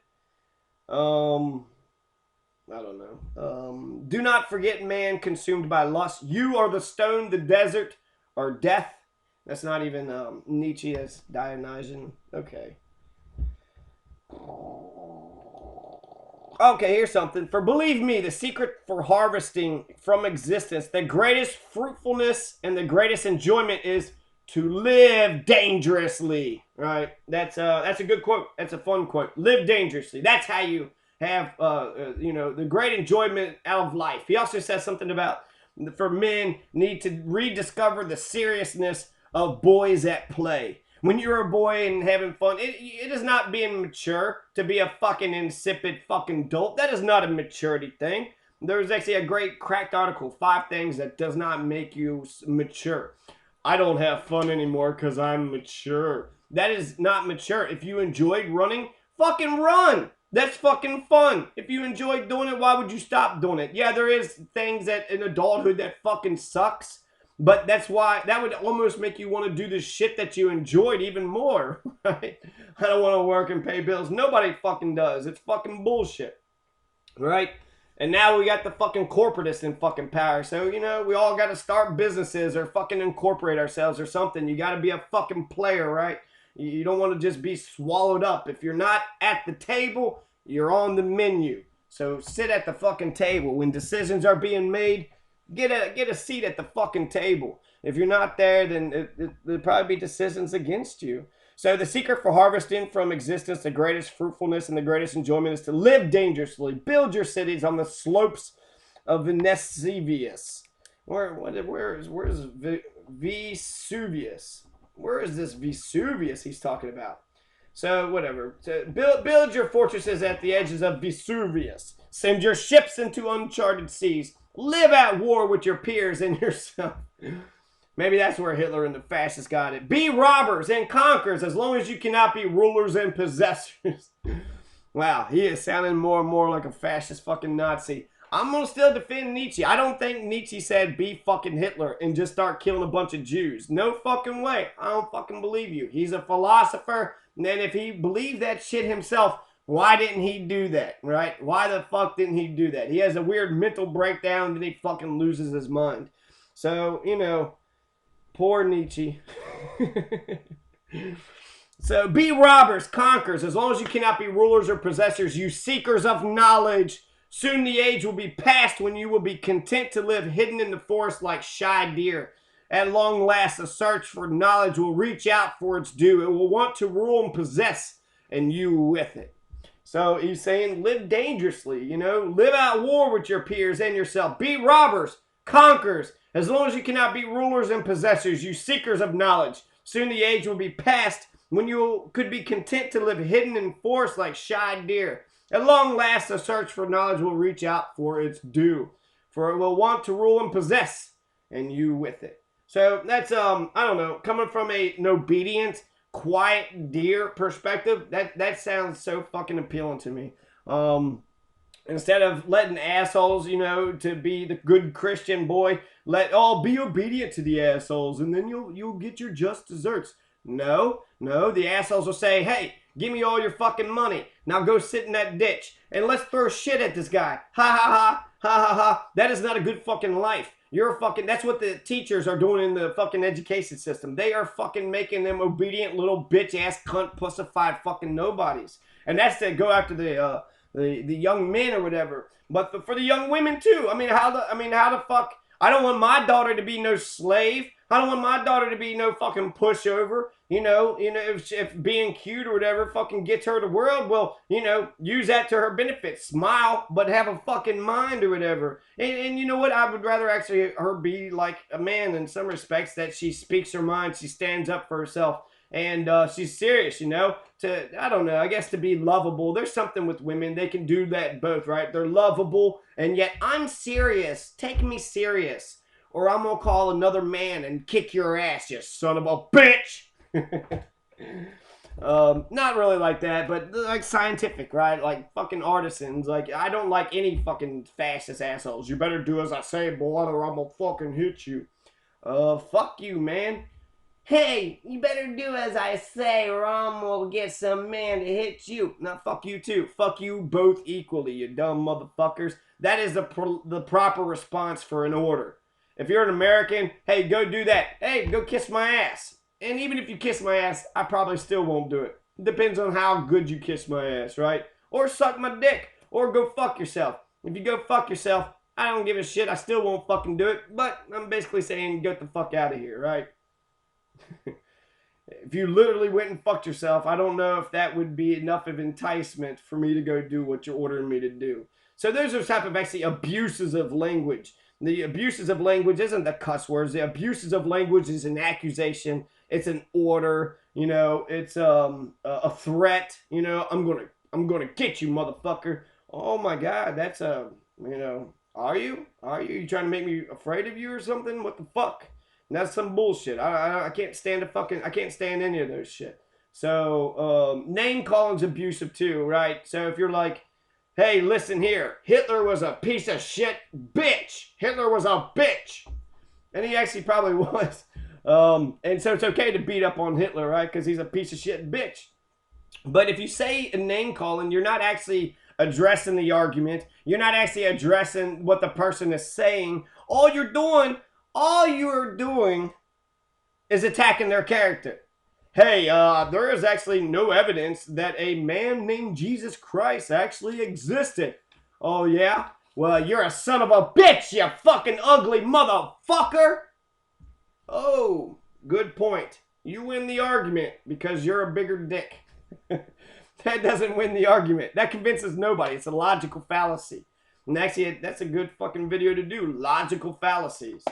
S1: I don't know. Do not forget man consumed by lust. You are the stone, the desert, or death. That's not even Nietzsche, that's Dionysian. Okay. Okay, here's something. For believe me, the secret for harvesting from existence, the greatest fruitfulness and the greatest enjoyment is to live dangerously. Right? That's a good quote. That's a fun quote. Live dangerously. That's how you have the great enjoyment out of life. He also says something about for men need to rediscover the seriousness of boys at play. When you're a boy and having fun, it is not being mature to be a fucking insipid fucking dolt. That is not a maturity thing. There's actually a great cracked article, 5 things that does not make you mature. I don't have fun anymore because I'm mature. That is not mature. If you enjoyed running, fucking run. That's fucking fun. If you enjoyed doing it, why would you stop doing it? Yeah, there is things that in adulthood that fucking sucks. But that's why that would almost make you want to do the shit that you enjoyed even more, right? I don't want to work and pay bills. Nobody fucking does. It's fucking bullshit, right? And now we got the fucking corporatists in fucking power. So, you know, we all got to start businesses or fucking incorporate ourselves or something. You got to be a fucking player, right? You don't want to just be swallowed up. If you're not at the table, you're on the menu. So sit at the fucking table. When decisions are being made, get a seat at the fucking table. If you're not there, then there'll probably be decisions against you. So the secret for harvesting from existence the greatest fruitfulness and the greatest enjoyment is to live dangerously. Build your cities on the slopes of Vesuvius. Where's Vesuvius? Where is this Vesuvius he's talking about? So whatever. So build your fortresses at the edges of Vesuvius. Send your ships into uncharted seas. Live at war with your peers and yourself. Maybe that's where Hitler and the fascists got it. Be robbers and conquerors as long as you cannot be rulers and possessors. Wow, he is sounding more and more like a fascist fucking Nazi. I'm going to still defend Nietzsche. I don't think Nietzsche said be fucking Hitler and just start killing a bunch of Jews. No fucking way. I don't fucking believe you. He's a philosopher. And then if he believed that shit himself, why didn't he do that, right? Why the fuck didn't he do that? He has a weird mental breakdown and then he fucking loses his mind. So, you know, poor Nietzsche. So, be robbers, conquerors, as long as you cannot be rulers or possessors, you seekers of knowledge. Soon the age will be past when you will be content to live hidden in the forest like shy deer. At long last, the search for knowledge will reach out for its due. It will want to rule and possess, and you with it. So he's saying live dangerously, you know, live at war with your peers and yourself. Be robbers, conquerors, as long as you cannot be rulers and possessors, you seekers of knowledge. Soon the age will be past when you could be content to live hidden in forests like shy deer. At long last, the search for knowledge will reach out for its due, for it will want to rule and possess, and you with it. So that's, I don't know, coming from an obedient, quiet deer perspective, that sounds so fucking appealing to me. Instead of letting assholes, you know, to be the good Christian boy, be obedient to the assholes, and then you'll get your just desserts. No, the assholes will say, hey, give me all your fucking money. Now go sit in that ditch, and let's throw shit at this guy. Ha ha ha, ha ha ha. That is not a good fucking life. That's what the teachers are doing in the fucking education system. They are fucking making them obedient little bitch ass cunt pussified fucking nobodies. And that's to go after the young men or whatever. But for the young women too. I mean, how the fuck? I don't want my daughter to be no slave. I don't want my daughter to be no fucking pushover. You know, if being cute or whatever fucking gets her the world, well, you know, use that to her benefit. Smile, but have a fucking mind or whatever. And you know what? I would rather actually her be like a man in some respects, that she speaks her mind, she stands up for herself, and she's serious, you know? I don't know, I guess to be lovable. There's something with women, they can do that both, right? They're lovable, and yet I'm serious. Take me serious, or I'm gonna call another man and kick your ass, you son of a bitch. Not really like that, but like scientific, right? Like fucking artisans. Like, I don't like any fucking fascist assholes. You better do as I say, boy, or I'm gonna fucking hit you. Fuck you, man. Hey, you better do as I say, or I'm gonna get some man to hit you. Now, fuck you too. Fuck you both equally, you dumb motherfuckers. That is the proper response for an order. If you're an American, hey, go do that. Hey, go kiss my ass. And even if you kiss my ass, I probably still won't do it. Depends on how good you kiss my ass, right? Or suck my dick. Or go fuck yourself. If you go fuck yourself, I don't give a shit. I still won't fucking do it. But I'm basically saying get the fuck out of here, right? If you literally went and fucked yourself, I don't know if that would be enough of enticement for me to go do what you're ordering me to do. So those are type of actually abuses of language The abuses of language isn't the cuss words. The abuses of language is an accusation. It's an order. You know, it's a threat. You know, I'm gonna get you, motherfucker. Oh my God, that's a you know. Are you? Are you? You trying to make me afraid of you or something? What the fuck? And that's some bullshit. I can't stand I can't stand any of those shit. So name calling's abusive too, right? So if you're like, hey, listen here, Hitler was a piece of shit bitch. Hitler was a bitch. And he actually probably was. And so it's okay to beat up on Hitler, right? Because he's a piece of shit bitch. But if you say a name calling, you're not actually addressing the argument. You're not actually addressing what the person is saying. All you're doing is attacking their character. Hey, there is actually no evidence that a man named Jesus Christ actually existed. Oh, yeah? Well, you're a son of a bitch, you fucking ugly motherfucker. Oh, good point. You win the argument because you're a bigger dick. That doesn't win the argument. That convinces nobody. It's a logical fallacy. And actually, that's a good fucking video to do. Logical fallacies.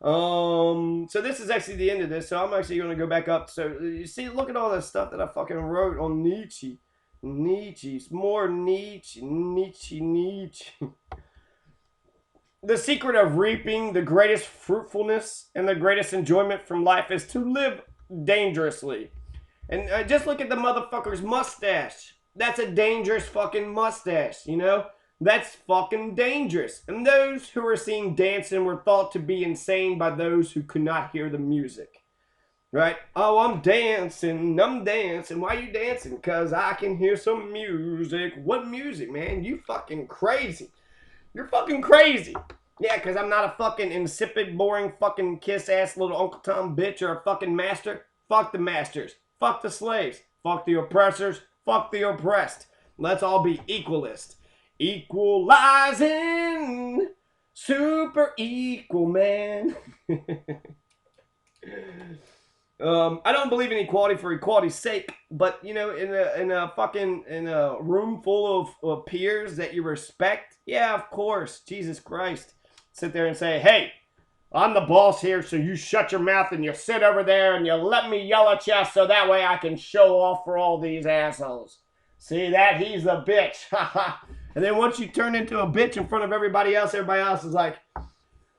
S1: So this is actually the end of this. So I'm actually going to go back up. So you see, look at all this stuff that I fucking wrote on Nietzsche. Nietzsche's more Nietzsche. The secret of reaping the greatest fruitfulness and the greatest enjoyment from life is to live dangerously. And just look at the motherfucker's mustache. That's a dangerous fucking mustache, you know? That's fucking dangerous. And those who were seen dancing were thought to be insane by those who could not hear the music. Right? Oh, I'm dancing. Why you dancing? Because I can hear some music. What music, man? You fucking crazy. You're fucking crazy. Yeah, because I'm not a fucking insipid, boring, fucking kiss-ass little Uncle Tom bitch or a fucking master. Fuck the masters. Fuck the slaves. Fuck the oppressors. Fuck the oppressed. Let's all be equalist. Equalizing. Super equal, man. I don't believe in equality for equality's sake, but you know, in a room full of peers that you respect, yeah, of course, Jesus Christ, sit there and say, hey, I'm the boss here, so you shut your mouth and you sit over there and you let me yell at you so that way I can show off for all these assholes. See that? He's a bitch. And then once you turn into a bitch in front of everybody else is like,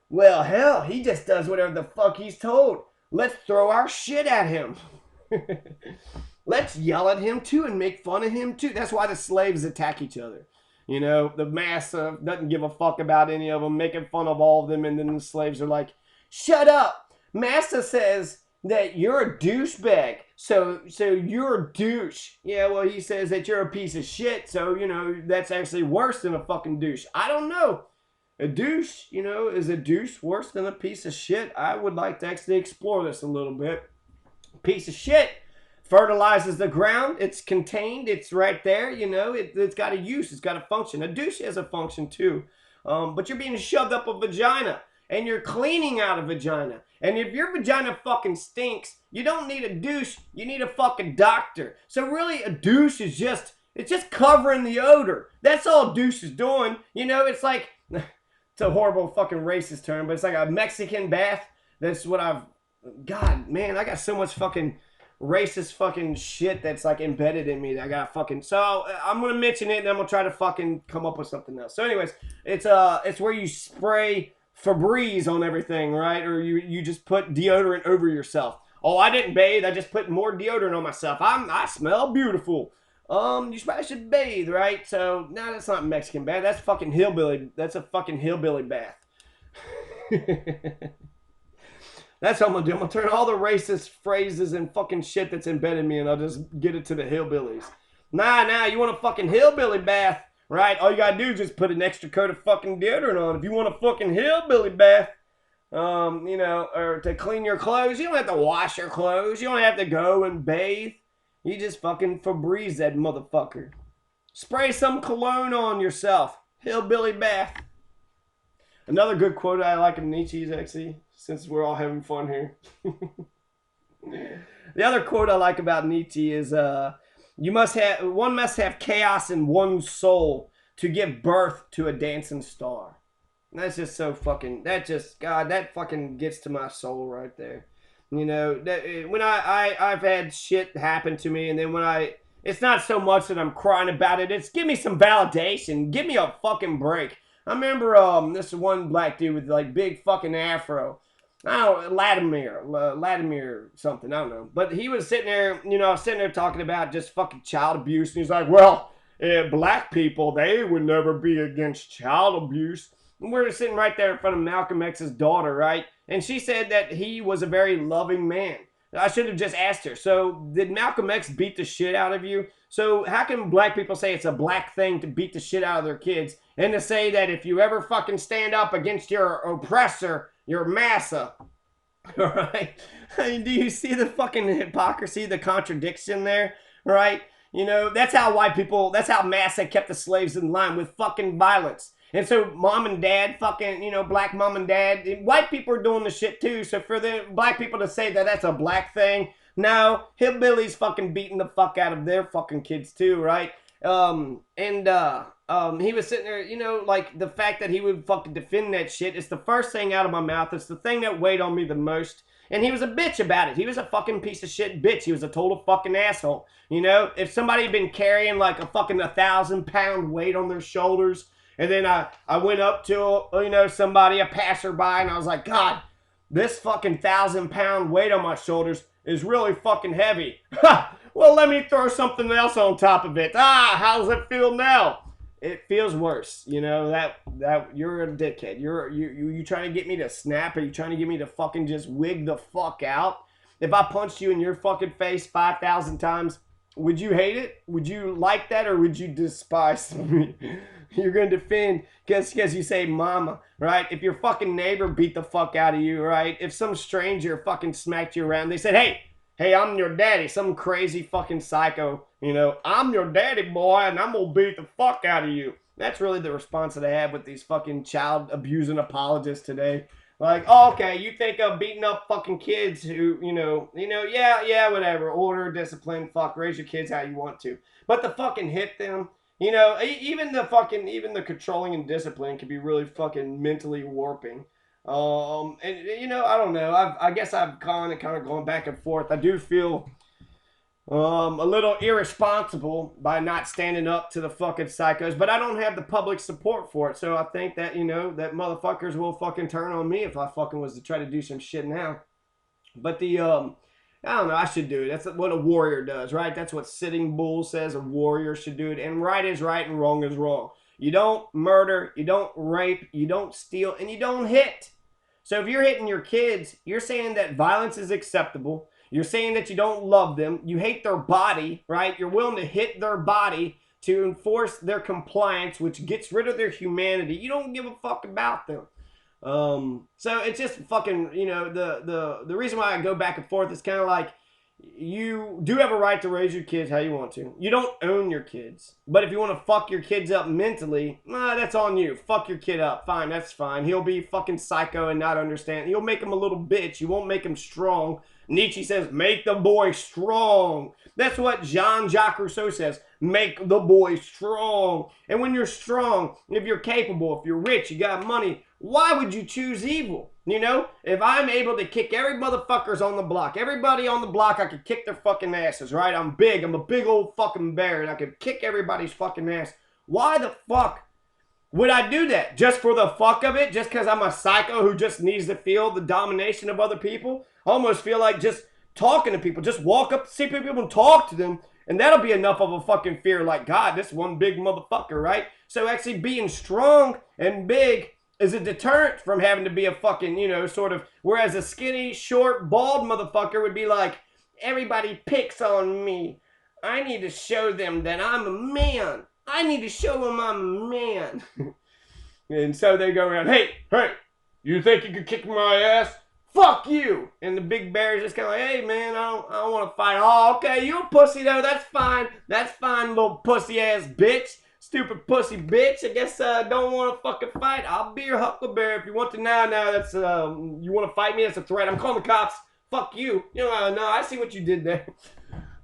S1: well, hell, he just does whatever the fuck he's told. Let's throw our shit at him. Let's yell at him too and make fun of him too. That's why the slaves attack each other. You know, the master doesn't give a fuck about any of them, making fun of all of them, and then the slaves are like, shut up! Master says that you're a douchebag, so you're a douche. Yeah, well, he says that you're a piece of shit, so, you know, that's actually worse than a fucking douche. I don't know. A douche, you know, is a douche worse than a piece of shit? I would like to actually explore this a little bit. Piece of shit fertilizes the ground. It's contained. It's right there. You know, it's got a use. It's got a function. A douche has a function too. But you're being shoved up a vagina and you're cleaning out a vagina. And if your vagina fucking stinks, you don't need a douche. You need a fucking doctor. So really a douche is just covering the odor. That's all douche is doing. You know, it's like, it's a horrible fucking racist term, but it's like a Mexican bath. That's what God, man, I got so much fucking racist fucking shit that's like embedded in me that I got fucking, so I'm gonna mention it and I'm gonna try to fucking come up with something else. So anyways, it's where you spray Febreze on everything, right? Or you just put deodorant over yourself. Oh, I didn't bathe, I just put more deodorant on myself. I smell beautiful. You probably should bathe, right? So, no, that's not Mexican bath. That's fucking hillbilly. That's a fucking hillbilly bath. That's what I'm gonna do. I'm gonna turn all the racist phrases and fucking shit that's embedded in me and I'll just get it to the hillbillies. Nah, you want a fucking hillbilly bath, right? All you gotta do is just put an extra coat of fucking deodorant on. If you want a fucking hillbilly bath, you know, or to clean your clothes, you don't have to wash your clothes. You don't have to go and bathe. You just fucking Febreze that motherfucker. Spray some cologne on yourself. Hillbilly bath. Another good quote I like of Nietzsche's actually, since we're all having fun here. The other quote I like about Nietzsche is, one must have chaos in one's soul to give birth to a dancing star. That's just so fucking. That just God. That fucking gets to my soul right there. You know that when I've had shit happen to me, and then when it's not so much that I'm crying about it. It's give me some validation. Give me a fucking break. I remember this one black dude with like big fucking afro. I don't Latimer something. I don't know. But he was sitting there, sitting there talking about just fucking child abuse, and he's like, well. Black people, they would never be against child abuse. And we're sitting right there in front of Malcolm X's daughter, right? And she said that he was a very loving man. I should have just asked her. So, did Malcolm X beat the shit out of you? So, how can black people say it's a black thing to beat the shit out of their kids and to say that if you ever fucking stand up against your oppressor, you're massa? All right? I mean, do you see the fucking hypocrisy, the contradiction there? Right? That's how that's how massa kept the slaves in line with fucking violence. And so mom and dad, fucking, black mom and dad, white people are doing the shit too. So for the black people to say that that's a black thing, no, hillbillies fucking beating the fuck out of their fucking kids too, right? He was sitting there, like the fact that he would fucking defend that shit is the first thing out of my mouth. It's the thing that weighed on me the most. And he was a bitch about it. He was a fucking piece of shit bitch. He was a total fucking asshole. If somebody had been carrying like a fucking 1,000-pound weight on their shoulders, and then I went up to, somebody, a passerby, and I was like, God, this fucking 1,000-pound weight on my shoulders is really fucking heavy. Well, let me throw something else on top of it. How does it feel now? It feels worse, that you're a dickhead. You trying to get me to snap? Are you trying to get me to fucking just wig the fuck out? If I punched you in your fucking face 5,000 times, would you hate it? Would you like that, or would you despise me? You're gonna defend because you say mama, right? If your fucking neighbor beat the fuck out of you, right? If some stranger fucking smacked you around, they said, hey, I'm your daddy, some crazy fucking psycho, I'm your daddy, boy, and I'm gonna beat the fuck out of you. That's really the response that I have with these fucking child abusing apologists today. Like, oh, okay, you think of beating up fucking kids who, yeah, whatever, order, discipline, fuck, raise your kids how you want to. But to fucking hit them, even the controlling and discipline can be really fucking mentally warping. I don't know. I guess I've kind of going back and forth. I do feel a little irresponsible by not standing up to the fucking psychos, but I don't have the public support for it. So I think that that motherfuckers will fucking turn on me if I fucking was to try to do some shit now. But I don't know. I should do it. That's what a warrior does, right? That's what Sitting Bull says. A warrior should do it. And right is right and wrong is wrong. You don't murder, you don't rape, you don't steal, and you don't hit. So if you're hitting your kids, you're saying that violence is acceptable. You're saying that you don't love them. You hate their body, right? You're willing to hit their body to enforce their compliance, which gets rid of their humanity. You don't give a fuck about them. So it's just fucking, the reason why I go back and forth is kind of like, you do have a right to raise your kids how you want to. You don't own your kids. But if you want to fuck your kids up mentally, that's on you. Fuck your kid up. Fine, that's fine. He'll be fucking psycho and not understand. You'll make him a little bitch. You won't make him strong. Nietzsche says, make the boy strong. That's what Jean-Jacques Rousseau says. Make the boy strong. And when you're strong, if you're capable, if you're rich, you got money, why would you choose evil? If I'm able to kick every motherfuckers on the block, everybody on the block, I could kick their fucking asses, right? I'm big. I'm a big old fucking bear, and I could kick everybody's fucking ass. Why the fuck would I do that? Just for the fuck of it? Just because I'm a psycho who just needs to feel the domination of other people? I almost feel like just talking to people. Just walk up to see people and talk to them, and that'll be enough of a fucking fear. Like, God, this one big motherfucker, right? So actually being strong and big is a deterrent from having to be a fucking, sort of, whereas a skinny, short, bald motherfucker would be like, everybody picks on me. I need to show them that I'm a man. I need to show them I'm a man. And so they go around, hey, you think you could kick my ass? Fuck you. And the big bear is just kind of like, hey, man, I don't want to fight. Oh, okay, you a pussy, though. That's fine. That's fine, little pussy-ass bitch. Stupid pussy bitch. I guess don't want to fucking fight. I'll be your huckleberry if you want to. Now, that's, you want to fight me? That's a threat. I'm calling the cops. Fuck you. No, I see what you did there.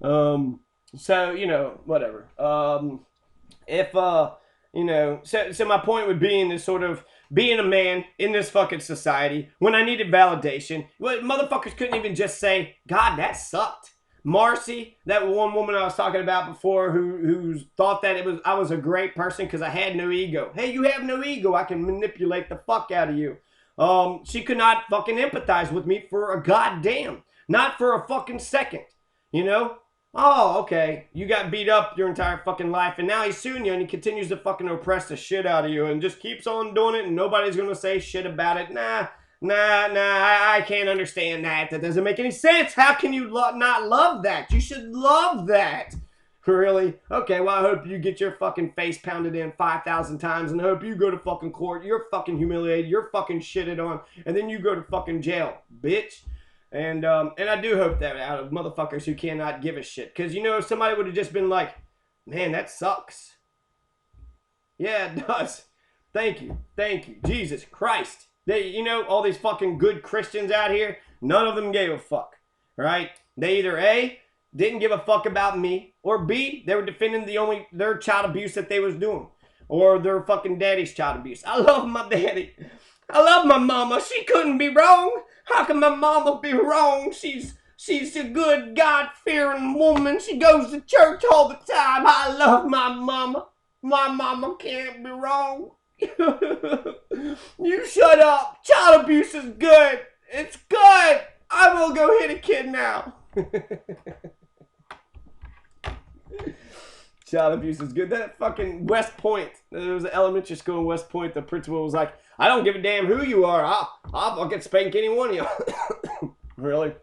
S1: So, whatever. If So my point would be in this sort of being a man in this fucking society when I needed validation. Well, motherfuckers couldn't even just say, God, that sucked. Marcy, that one woman I was talking about before who thought that I was a great person because I had no ego. Hey, you have no ego. I can manipulate the fuck out of you. She could not fucking empathize with me for a goddamn. Not for a fucking second. You know? Oh, okay. You got beat up your entire fucking life, and now he's suing you, and he continues to fucking oppress the shit out of you, and just keeps on doing it, and nobody's gonna say shit about it. Nah, I can't understand that. That doesn't make any sense. How can you not love that? You should love that. Really? Okay, well, I hope you get your fucking face pounded in 5,000 times, and I hope you go to fucking court. You're fucking humiliated. You're fucking shitted on, and then you go to fucking jail, bitch. And I do hope that out of motherfuckers who cannot give a shit. Because, if somebody would have just been like, man, that sucks. Yeah, it does. Thank you. Jesus Christ. All these fucking good Christians out here, none of them gave a fuck. Right? They either A, didn't give a fuck about me, or B, they were defending their child abuse that they was doing. Or their fucking daddy's child abuse. I love my daddy. I love my mama. She couldn't be wrong. How can my mama be wrong? She's a good, God-fearing woman. She goes to church all the time. I love my mama. My mama can't be wrong. You shut up. Child abuse is good. It's good. I will go hit a kid now. Child abuse is good. That fucking West Point. There was an elementary school in West Point. The principal was like, I don't give a damn who you are. I'll fucking spank any one of you. Really?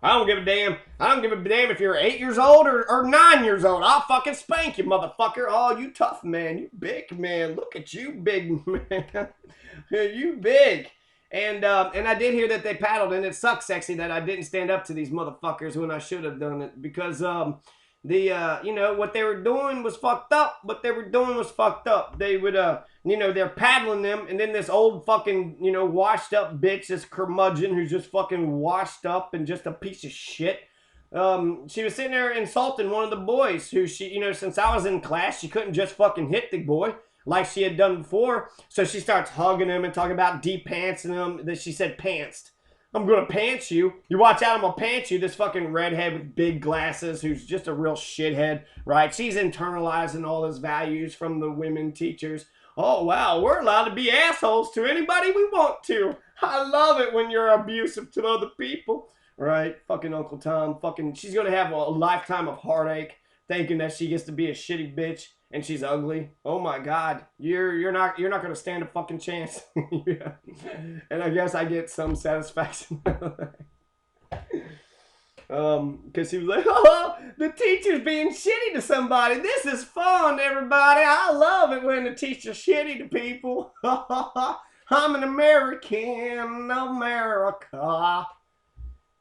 S1: I don't give a damn. I don't give a damn if you're 8 years old or 9 years old. I'll fucking spank you, motherfucker. Oh, you tough man. You big man. Look at you, big man. You big. And I did hear that they paddled, and it sucks, sexy, that I didn't stand up to these motherfuckers when I should have done it. Because, what they were doing was fucked up. They would, they're paddling them, and then this old fucking, washed up bitch, this curmudgeon who's just fucking washed up and just a piece of shit. She was sitting there insulting one of the boys who since I was in class, she couldn't just fucking hit the boy like she had done before. So she starts hugging him and talking about de-pantsing him. That she said pantsed. I'm gonna pants you. You watch out, I'm gonna pants you. This fucking redhead with big glasses who's just a real shithead, right? She's internalizing all his values from the women teachers. Oh, wow, we're allowed to be assholes to anybody we want to. I love it when you're abusive to other people, right? Fucking Uncle Tom, she's gonna have a lifetime of heartache thinking that she gets to be a shitty bitch and she's ugly. Oh my God, you're not gonna stand a fucking chance. Yeah. And I guess I get some satisfaction. Because he was like, oh, the teacher's being shitty to somebody. This is fun, everybody. I love it when the teacher's shitty to people. I'm an American, America.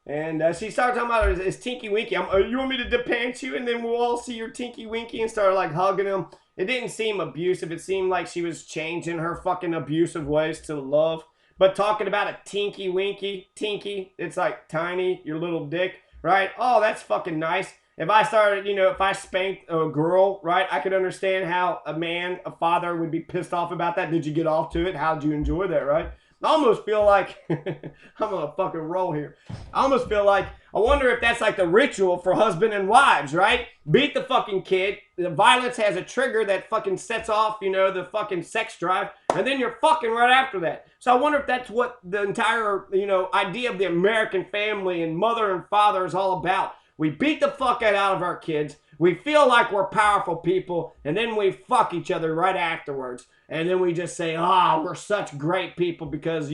S1: And she started talking about his Tinky Winky. You want me to depant you and then we'll all see your Tinky Winky, and started like hugging him. It didn't seem abusive. It seemed like she was changing her fucking abusive ways to love. But talking about a Tinky Winky, Tinky, it's like tiny, your little dick, right? Oh, that's fucking nice. If I started, if I spanked a girl, right, I could understand how a father would be pissed off about that. Did you get off to it? How'd you enjoy that, right? I almost feel like, I'm gonna fucking roll here. I almost feel like, I wonder if that's like the ritual for husband and wives, right? Beat the fucking kid. The violence has a trigger that fucking sets off, the fucking sex drive. And then you're fucking right after that. So I wonder if that's what the entire, idea of the American family and mother and father is all about. We beat the fuck out of our kids. We feel like we're powerful people. And then we fuck each other right afterwards. And then we just say, we're such great people because,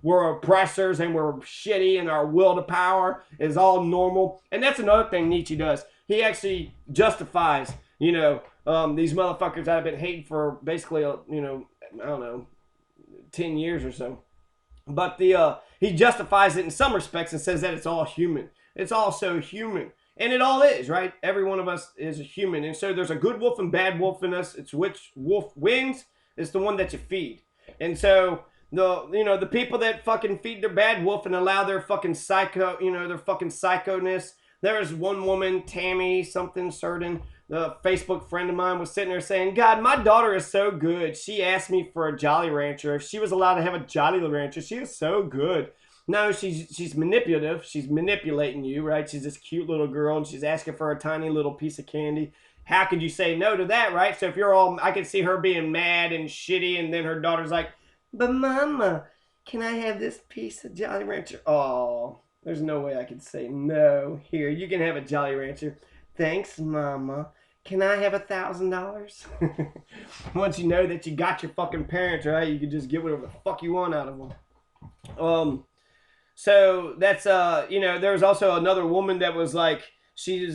S1: we're oppressors and we're shitty and our will to power is all normal. And that's another thing Nietzsche does. He actually justifies, these motherfuckers that have been hating for basically, I don't know, 10 years or so. But he justifies it in some respects and says that it's all human. It's all so human. And it all is, right? Every one of us is a human. And so there's a good wolf and bad wolf in us. It's which wolf wins. It's the one that you feed. And so the people that fucking feed their bad wolf and allow their fucking psycho, their fucking psychoness. There's one woman, Tammy something certain, the Facebook friend of mine was sitting there saying, God, my daughter is so good. She asked me for a Jolly Rancher. If she was allowed to have a Jolly Rancher, she is so good. No, she's manipulative. She's manipulating you, right? She's this cute little girl, and she's asking for a tiny little piece of candy. How could you say no to that, right? So if you're all, I can see her being mad and shitty, and then her daughter's like, but Mama, can I have this piece of Jolly Rancher? Oh, there's no way I could say no. Here, you can have a Jolly Rancher. Thanks, Mama. Can I have $1,000? Once you know that you got your fucking parents, right, you can just get whatever the fuck you want out of them. So that's there was also another woman that was like, she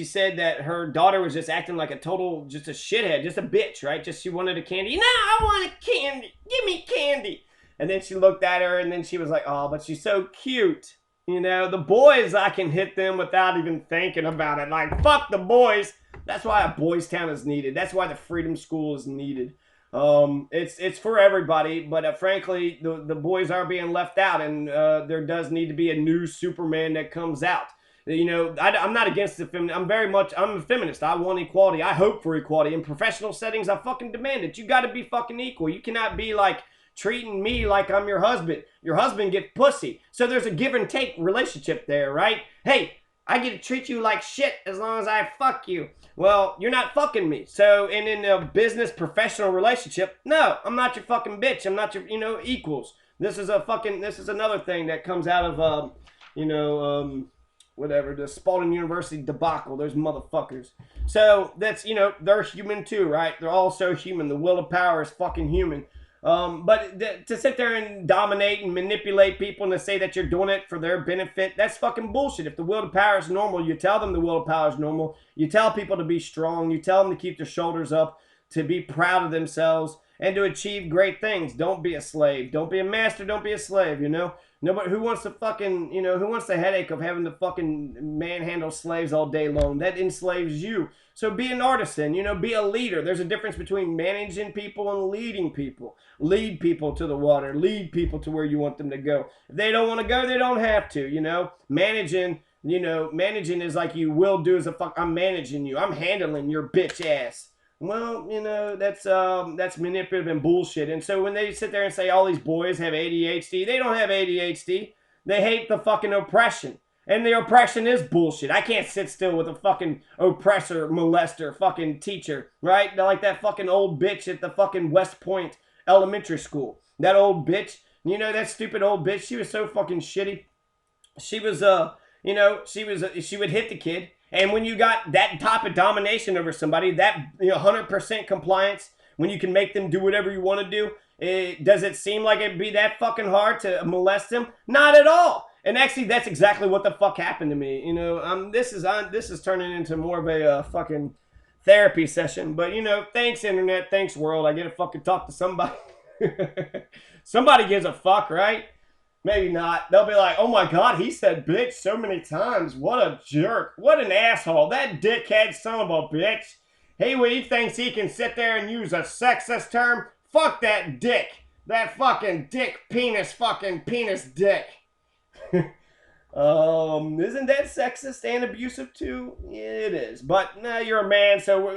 S1: said that her daughter was just acting like just a shithead, just a bitch, right? Just she wanted a candy. No, I want a candy. Give me candy. And then she looked at her and then she was like, oh, but she's so cute. The boys, I can hit them without even thinking about it. Like, fuck the boys. That's why a boys' town is needed. That's why the Freedom School is needed. It's for everybody, but frankly, the boys are being left out, and there does need to be a new Superman that comes out. I'm not against the feminist. I'm a feminist. I want equality. I hope for equality. In professional settings, I fucking demand it. You got to be fucking equal. You cannot be like treating me like I'm your husband. Your husband gets pussy. So there's a give and take relationship there, right? Hey, I get to treat you like shit as long as I fuck you. Well, you're not fucking me. So, and in a business professional relationship, no, I'm not your fucking bitch. I'm not your, equals. This is another thing that comes out of, whatever, the Spalding University debacle. There's motherfuckers. So that's, they're human too, right? They're all so human. The will of power is fucking human. But to sit there and dominate and manipulate people and to say that you're doing it for their benefit, that's fucking bullshit. If the will to power is normal, you tell them the will to power is normal. You tell people to be strong. You tell them to keep their shoulders up, to be proud of themselves, and to achieve great things. Don't be a slave. Don't be a master. Don't be a slave, Nobody who wants who wants the headache of having to fucking manhandle slaves all day long? That enslaves you. So be an artisan, be a leader. There's a difference between managing people and leading people. Lead people to the water. Lead people to where you want them to go. If they don't want to go, they don't have to, Managing is like you will do as a fuck. I'm managing you. I'm handling your bitch ass. Well, that's manipulative and bullshit. And so when they sit there and say all these boys have ADHD, they don't have ADHD. They hate the fucking oppression. And the oppression is bullshit. I can't sit still with a fucking oppressor, molester, fucking teacher, right? Like that fucking old bitch at the fucking West Point Elementary School. That old bitch, that stupid old bitch, she was so fucking shitty. She was, she would hit the kid. And when you got that type of domination over somebody, that 100% compliance, when you can make them do whatever you want to do, does it seem like it'd be that fucking hard to molest them? Not at all. And actually, that's exactly what the fuck happened to me. This is turning into more of a fucking therapy session. But thanks internet, thanks world. I get to fucking talk to somebody. Somebody gives a fuck, right? Maybe not. They'll be like, oh my God, he said bitch so many times. What a jerk. What an asshole. That dickhead son of a bitch. He thinks he can sit there and use a sexist term. Fuck that dick. That fucking dick fucking penis dick. Isn't that sexist and abusive too? Yeah, it is. But no, you're a man, so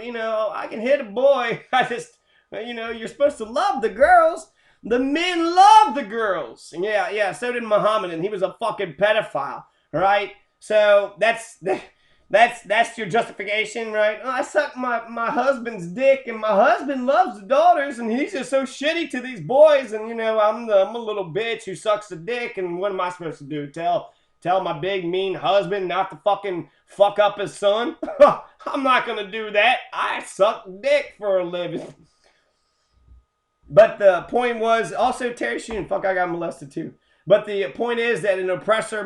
S1: I can hit a boy. I just, you're supposed to love the girls. The men love the girls. Yeah, so did Muhammad, and he was a fucking pedophile, right? So that's your justification, right? Oh, I sucked my husband's dick, and my husband loves the daughters, and he's just so shitty to these boys, and I'm a little bitch who sucks the dick, and what am I supposed to do? Tell my big mean husband not to fucking fuck up his son? I'm not gonna do that. I suck dick for a living. But the point was, also Terry Sheen, I got molested too. But the point is that an oppressor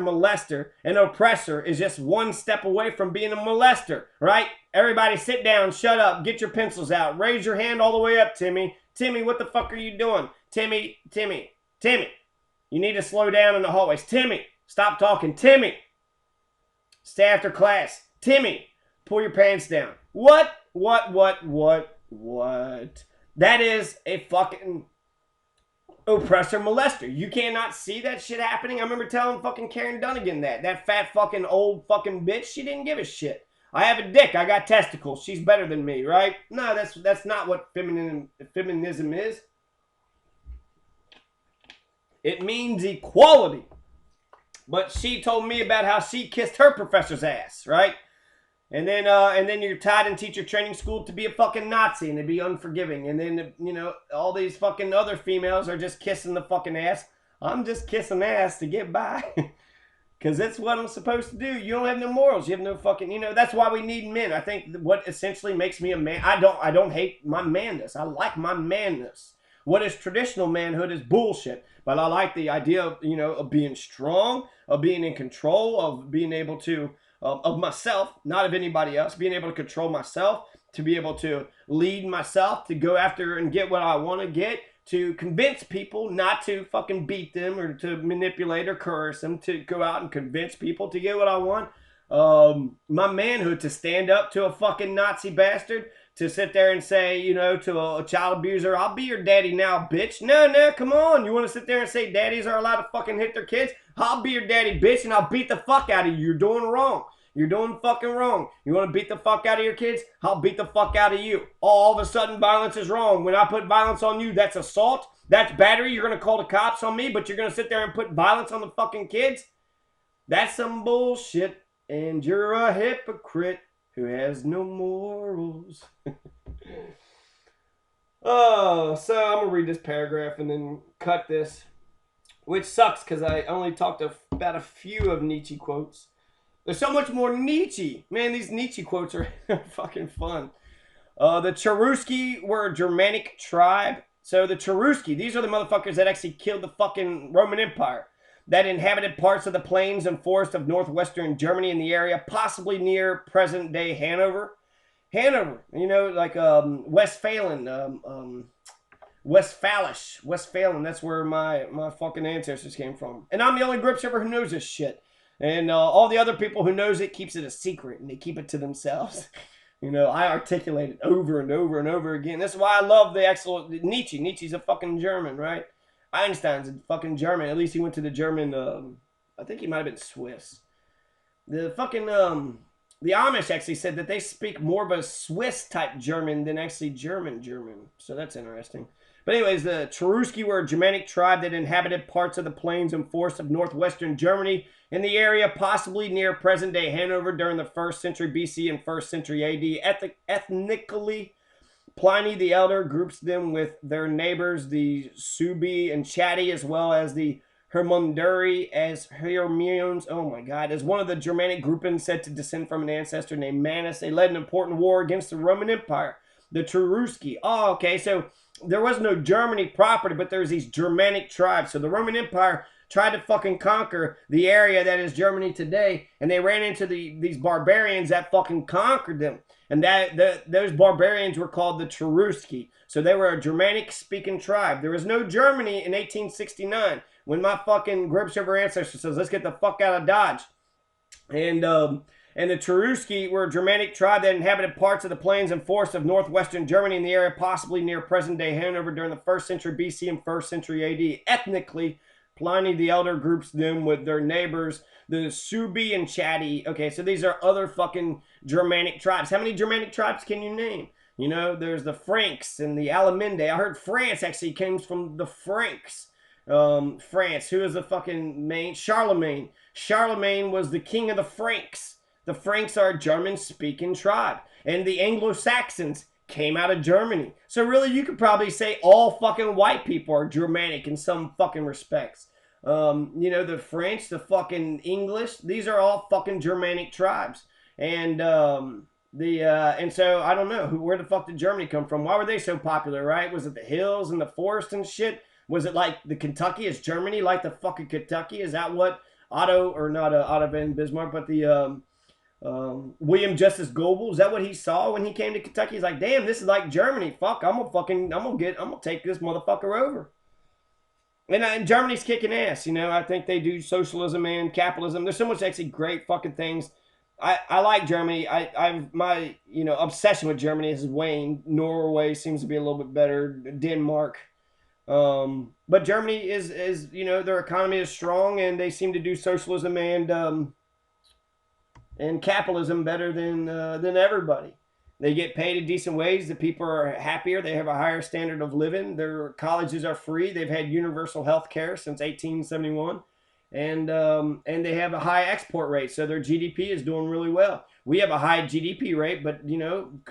S1: is just one step away from being a molester, right? Everybody sit down, shut up, get your pencils out, raise your hand all the way up, Timmy. Timmy, what the fuck are you doing? Timmy. You need to slow down in the hallways. Timmy, stop talking. Timmy, stay after class. Timmy, pull your pants down. What? That is a fucking oppressor molester. You cannot see that shit happening. I remember telling fucking Karen Dunnigan that fat fucking old fucking bitch, she didn't give a shit. I have a dick. I got testicles. She's better than me, right? No, that's not what feminism is. It means equality. But she told me about how she kissed her professor's ass, right? And then you're tied in teacher training school to be a fucking Nazi and to be unforgiving. And then, you know, all these fucking other females are just kissing the fucking ass. I'm just kissing ass to get by. Because that's what I'm supposed to do. You don't have no morals. You have no fucking, you know, that's why we need men. I think what essentially makes me a man, I don't hate my manness. I like my manness. What is traditional manhood is bullshit. But I like the idea of, you know, of being strong, of being in control, of being able to, of myself, not of anybody else, being able to control myself, to be able to lead myself, to go after and get what I want to get, to convince people not to fucking beat them or to manipulate or coerce them, to go out and convince people to get what I want. My manhood, to stand up to a fucking Nazi bastard, to sit there and say, you know, to a child abuser, I'll be your daddy now, bitch. No, come on. You want to sit there and say daddies are allowed to fucking hit their kids? I'll be your daddy, bitch, and I'll beat the fuck out of you. You're doing wrong. You're doing fucking wrong. You want to beat the fuck out of your kids? I'll beat the fuck out of you. All of a sudden, violence is wrong. When I put violence on you, that's assault. That's battery. You're going to call the cops on me, but you're going to sit there and put violence on the fucking kids? That's some bullshit. And you're a hypocrite who has no morals. Oh, so I'm going to read this paragraph and then cut this. Which sucks because I only talked about a few of Nietzsche quotes. There's so much more Nietzsche. Man, these Nietzsche quotes are fucking fun. The Cherusci were a Germanic tribe. So the Cherusci, these are the motherfuckers that actually killed the fucking Roman Empire, that inhabited parts of the plains and forests of northwestern Germany in the area, possibly near present-day Hanover. Hanover, you know, like Westphalen, Westphalen, that's where my fucking ancestors came from. And I'm the only grip server who knows this shit. And all the other people who knows it keeps it a secret, and they keep it to themselves. You know, I articulate it over and over and over again. That's why I love the excellent Nietzsche. Nietzsche's a fucking German, right? Einstein's a fucking German. At least he went to the German, I think he might have been Swiss. The fucking, the Amish actually said that they speak more of a Swiss-type German than actually German. So that's interesting. But anyways, the Cherusci were a Germanic tribe that inhabited parts of the plains and forests of northwestern Germany in the area, possibly near present-day Hanover during the 1st century BC and 1st century AD. Ethnically, Pliny the Elder groups them with their neighbors, the Suebi and Chatti, as well as the Hermunduri as Hermions. Oh my God. As one of the Germanic groupings said to descend from an ancestor named Manus, they led an important war against the Roman Empire. The Cherusci. Oh, okay. So there was no Germany proper, but there's these Germanic tribes. So the Roman Empire tried to fucking conquer the area that is Germany today, and they ran into these barbarians that fucking conquered them. And those barbarians were called the Cherusci. So they were a Germanic-speaking tribe. There was no Germany in 1869 when my fucking grip server ancestor says, let's get the fuck out of Dodge. And the Cherusci were a Germanic tribe that inhabited parts of the plains and forests of northwestern Germany in the area, possibly near present-day Hanover during the 1st century BC and 1st century AD. Ethnically, Pliny the Elder groups them with their neighbors, the Suebi and Chatti. Okay, so these are other fucking Germanic tribes. How many Germanic tribes can you name? You know, there's the Franks and the Alaminde. I heard France actually came from the Franks. France, who is the fucking main? Charlemagne. Charlemagne was the king of the Franks. The Franks are a German-speaking tribe. And the Anglo-Saxons came out of Germany. So really, you could probably say all fucking white people are Germanic in some fucking respects. You know, the French, the fucking English, these are all fucking Germanic tribes. And and so I don't know where the fuck did Germany come from? Why were they so popular, right? Was it the hills and the forest and shit? Was it like the Kentucky? Is Germany like the fucking Kentucky? Is that what Otto von Bismarck, but the William Justice Goebel, is that what he saw when he came to Kentucky? He's like, damn, this is like Germany. Fuck, I'm gonna take this motherfucker over. And Germany's kicking ass, you know. I think they do socialism and capitalism. There's so much actually great fucking things. I like Germany. My obsession with Germany is waned. Norway seems to be a little bit better. Denmark. But Germany is their economy is strong and they seem to do socialism and and capitalism better than everybody. They get paid a decent wage. The people are happier. They have a higher standard of living. Their colleges are free. They've had universal health care since 1871, and they have a high export rate. So their GDP is doing really well. We have a high GDP rate, but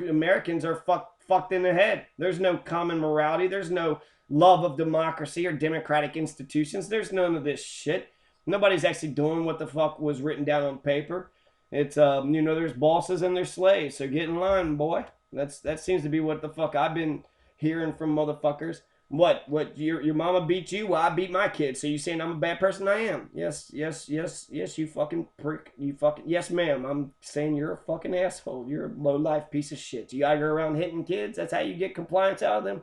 S1: Americans are fucked in the head. There's no common morality. There's no love of democracy or democratic institutions. There's none of this shit. Nobody's actually doing what the fuck was written down on paper. It's there's bosses and there's slaves. So get in line, boy. That seems to be what the fuck I've been hearing from motherfuckers. What your mama beat you? Well, I beat my kid. So you saying I'm a bad person? I am. Yes, you fucking prick. You fucking yes, ma'am. I'm saying you're a fucking asshole. You're a low life piece of shit. You gotta go around hitting kids. That's how you get compliance out of them.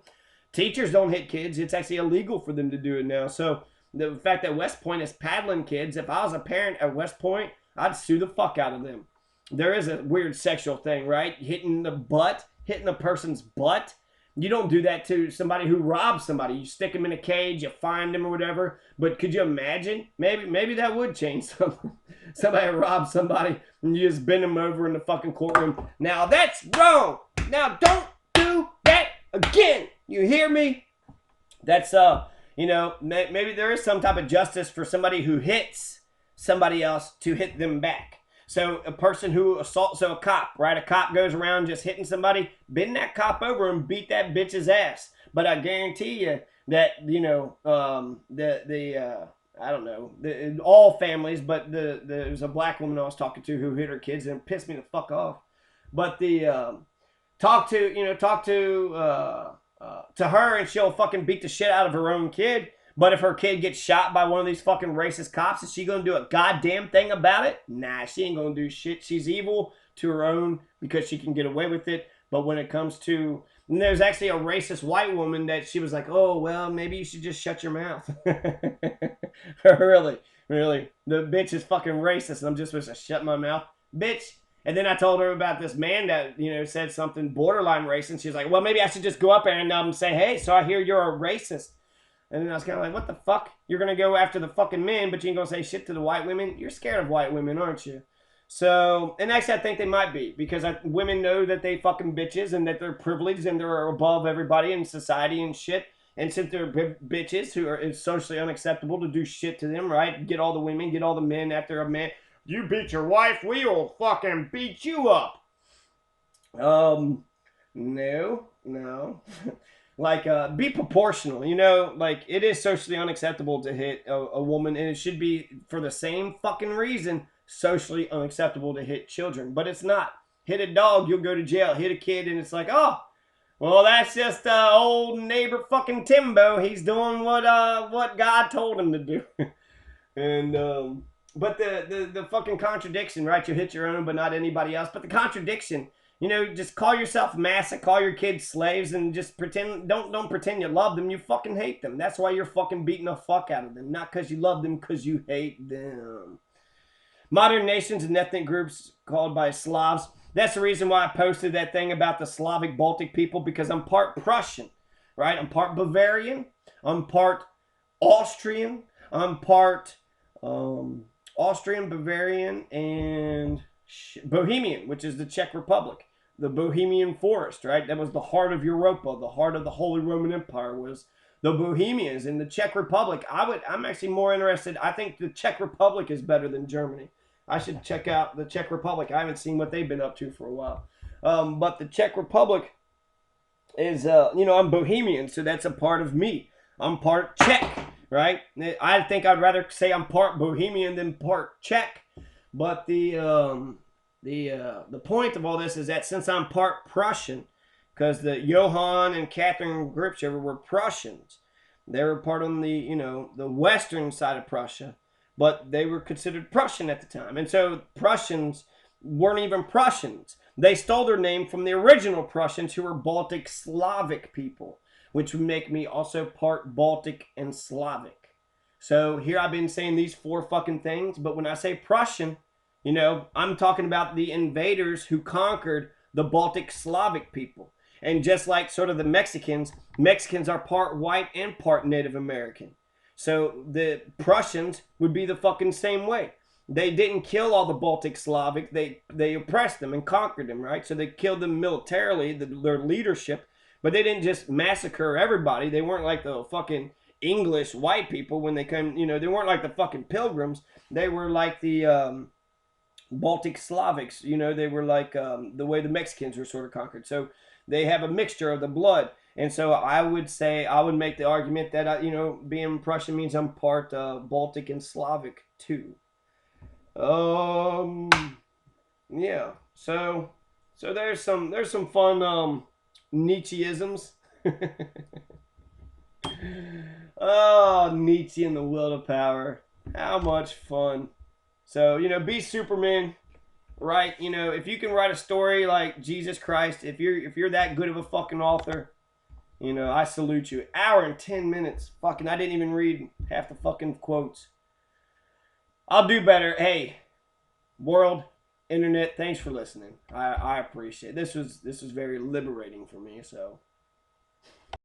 S1: Teachers don't hit kids. It's actually illegal for them to do it now. So the fact that West Point is paddling kids, if I was a parent at West Point, I'd sue the fuck out of them. There is a weird sexual thing, right? Hitting a person's butt. You don't do that to somebody who robs somebody. You stick them in a cage, you find them or whatever. But could you imagine? Maybe that would change something. Somebody robs somebody and you just bend them over in the fucking courtroom. Now that's wrong. Now don't do that again. You hear me? That's maybe there is some type of justice for somebody who hits somebody else to hit them back. So a person who assaults, so a cop, right? A cop goes around just hitting somebody, bend that cop over and beat that bitch's ass. But I guarantee you that, I don't know, all families, but there was a black woman I was talking to who hit her kids and it pissed me the fuck off. But talk to her and she'll fucking beat the shit out of her own kid. But if her kid gets shot by one of these fucking racist cops, is she going to do a goddamn thing about it? Nah, she ain't going to do shit. She's evil to her own because she can get away with it. But when it comes to... And there's actually a racist white woman that she was like, oh, well, maybe you should just shut your mouth. Really. The bitch is fucking racist and I'm just supposed to shut my mouth. Bitch. And then I told her about this man that, said something borderline racist. She's like, well, maybe I should just go up there and say, hey, so I hear you're a racist. And then I was kind of like, what the fuck? You're going to go after the fucking men, but you ain't going to say shit to the white women? You're scared of white women, aren't you? So, and actually I think they might be, because women know that they fucking bitches and that they're privileged and they're above everybody in society and shit. And since they're bitches who are, it's socially unacceptable to do shit to them, right? Get all the women, get all the men after a man. You beat your wife, we will fucking beat you up. No. Be proportional, it is socially unacceptable to hit a woman, and it should be, for the same fucking reason, socially unacceptable to hit children, but it's not. Hit a dog, you'll go to jail. Hit a kid, and it's like, oh, well, that's just old neighbor fucking Timbo. He's doing what God told him to do. And, but the fucking contradiction, right? You hit your own, but not anybody else, but the contradiction... just call yourself massa, call your kids slaves, and just pretend, don't pretend you love them. You fucking hate them. That's why you're fucking beating the fuck out of them. Not because you love them, because you hate them. Modern nations and ethnic groups called by Slavs. That's the reason why I posted that thing about the Slavic Baltic people, because I'm part Prussian, right? I'm part Bavarian. I'm part Austrian. I'm part Austrian, Bavarian, and Bohemian, which is the Czech Republic. The Bohemian Forest, right? That was the heart of Europa. The heart of the Holy Roman Empire was the Bohemians. In the Czech Republic, I'm actually more interested. I think the Czech Republic is better than Germany. I should check out the Czech Republic. I haven't seen what they've been up to for a while. But the Czech Republic is, I'm Bohemian, so that's a part of me. I'm part Czech, right? I think I'd rather say I'm part Bohemian than part Czech. But the point of all this is that since I'm part Prussian, because the Johann and Catherine Gripshover were Prussians, they were part on the the western side of Prussia, but they were considered Prussian at the time, and so Prussians weren't even Prussians. They stole their name from the original Prussians, who were Baltic Slavic people, which would make me also part Baltic and Slavic. So here I've been saying these four fucking things, but when I say Prussian, I'm talking about the invaders who conquered the Baltic Slavic people. And just like sort of the Mexicans are part white and part Native American. So the Prussians would be the fucking same way. they didn't kill all the Baltic Slavic. They oppressed them and conquered them, right? So they killed them militarily, their leadership, but they didn't just massacre everybody. They weren't like the fucking English white people when they came. They weren't like the fucking Pilgrims. They were like the Baltic Slavics. They were like the way the Mexicans were sort of conquered. So they have a mixture of the blood. And so I would make the argument that being Prussian means I'm part Baltic and Slavic too. Yeah. So there's some fun Nietzscheisms. Oh, Nietzsche and the will to power. How much fun. So, be Superman, right? If you can write a story like Jesus Christ, if you're that good of a fucking author, I salute you. Hour and 10 minutes. Fucking, I didn't even read half the fucking quotes. I'll do better. Hey, world, internet, thanks for listening. I appreciate it. This was very liberating for me, so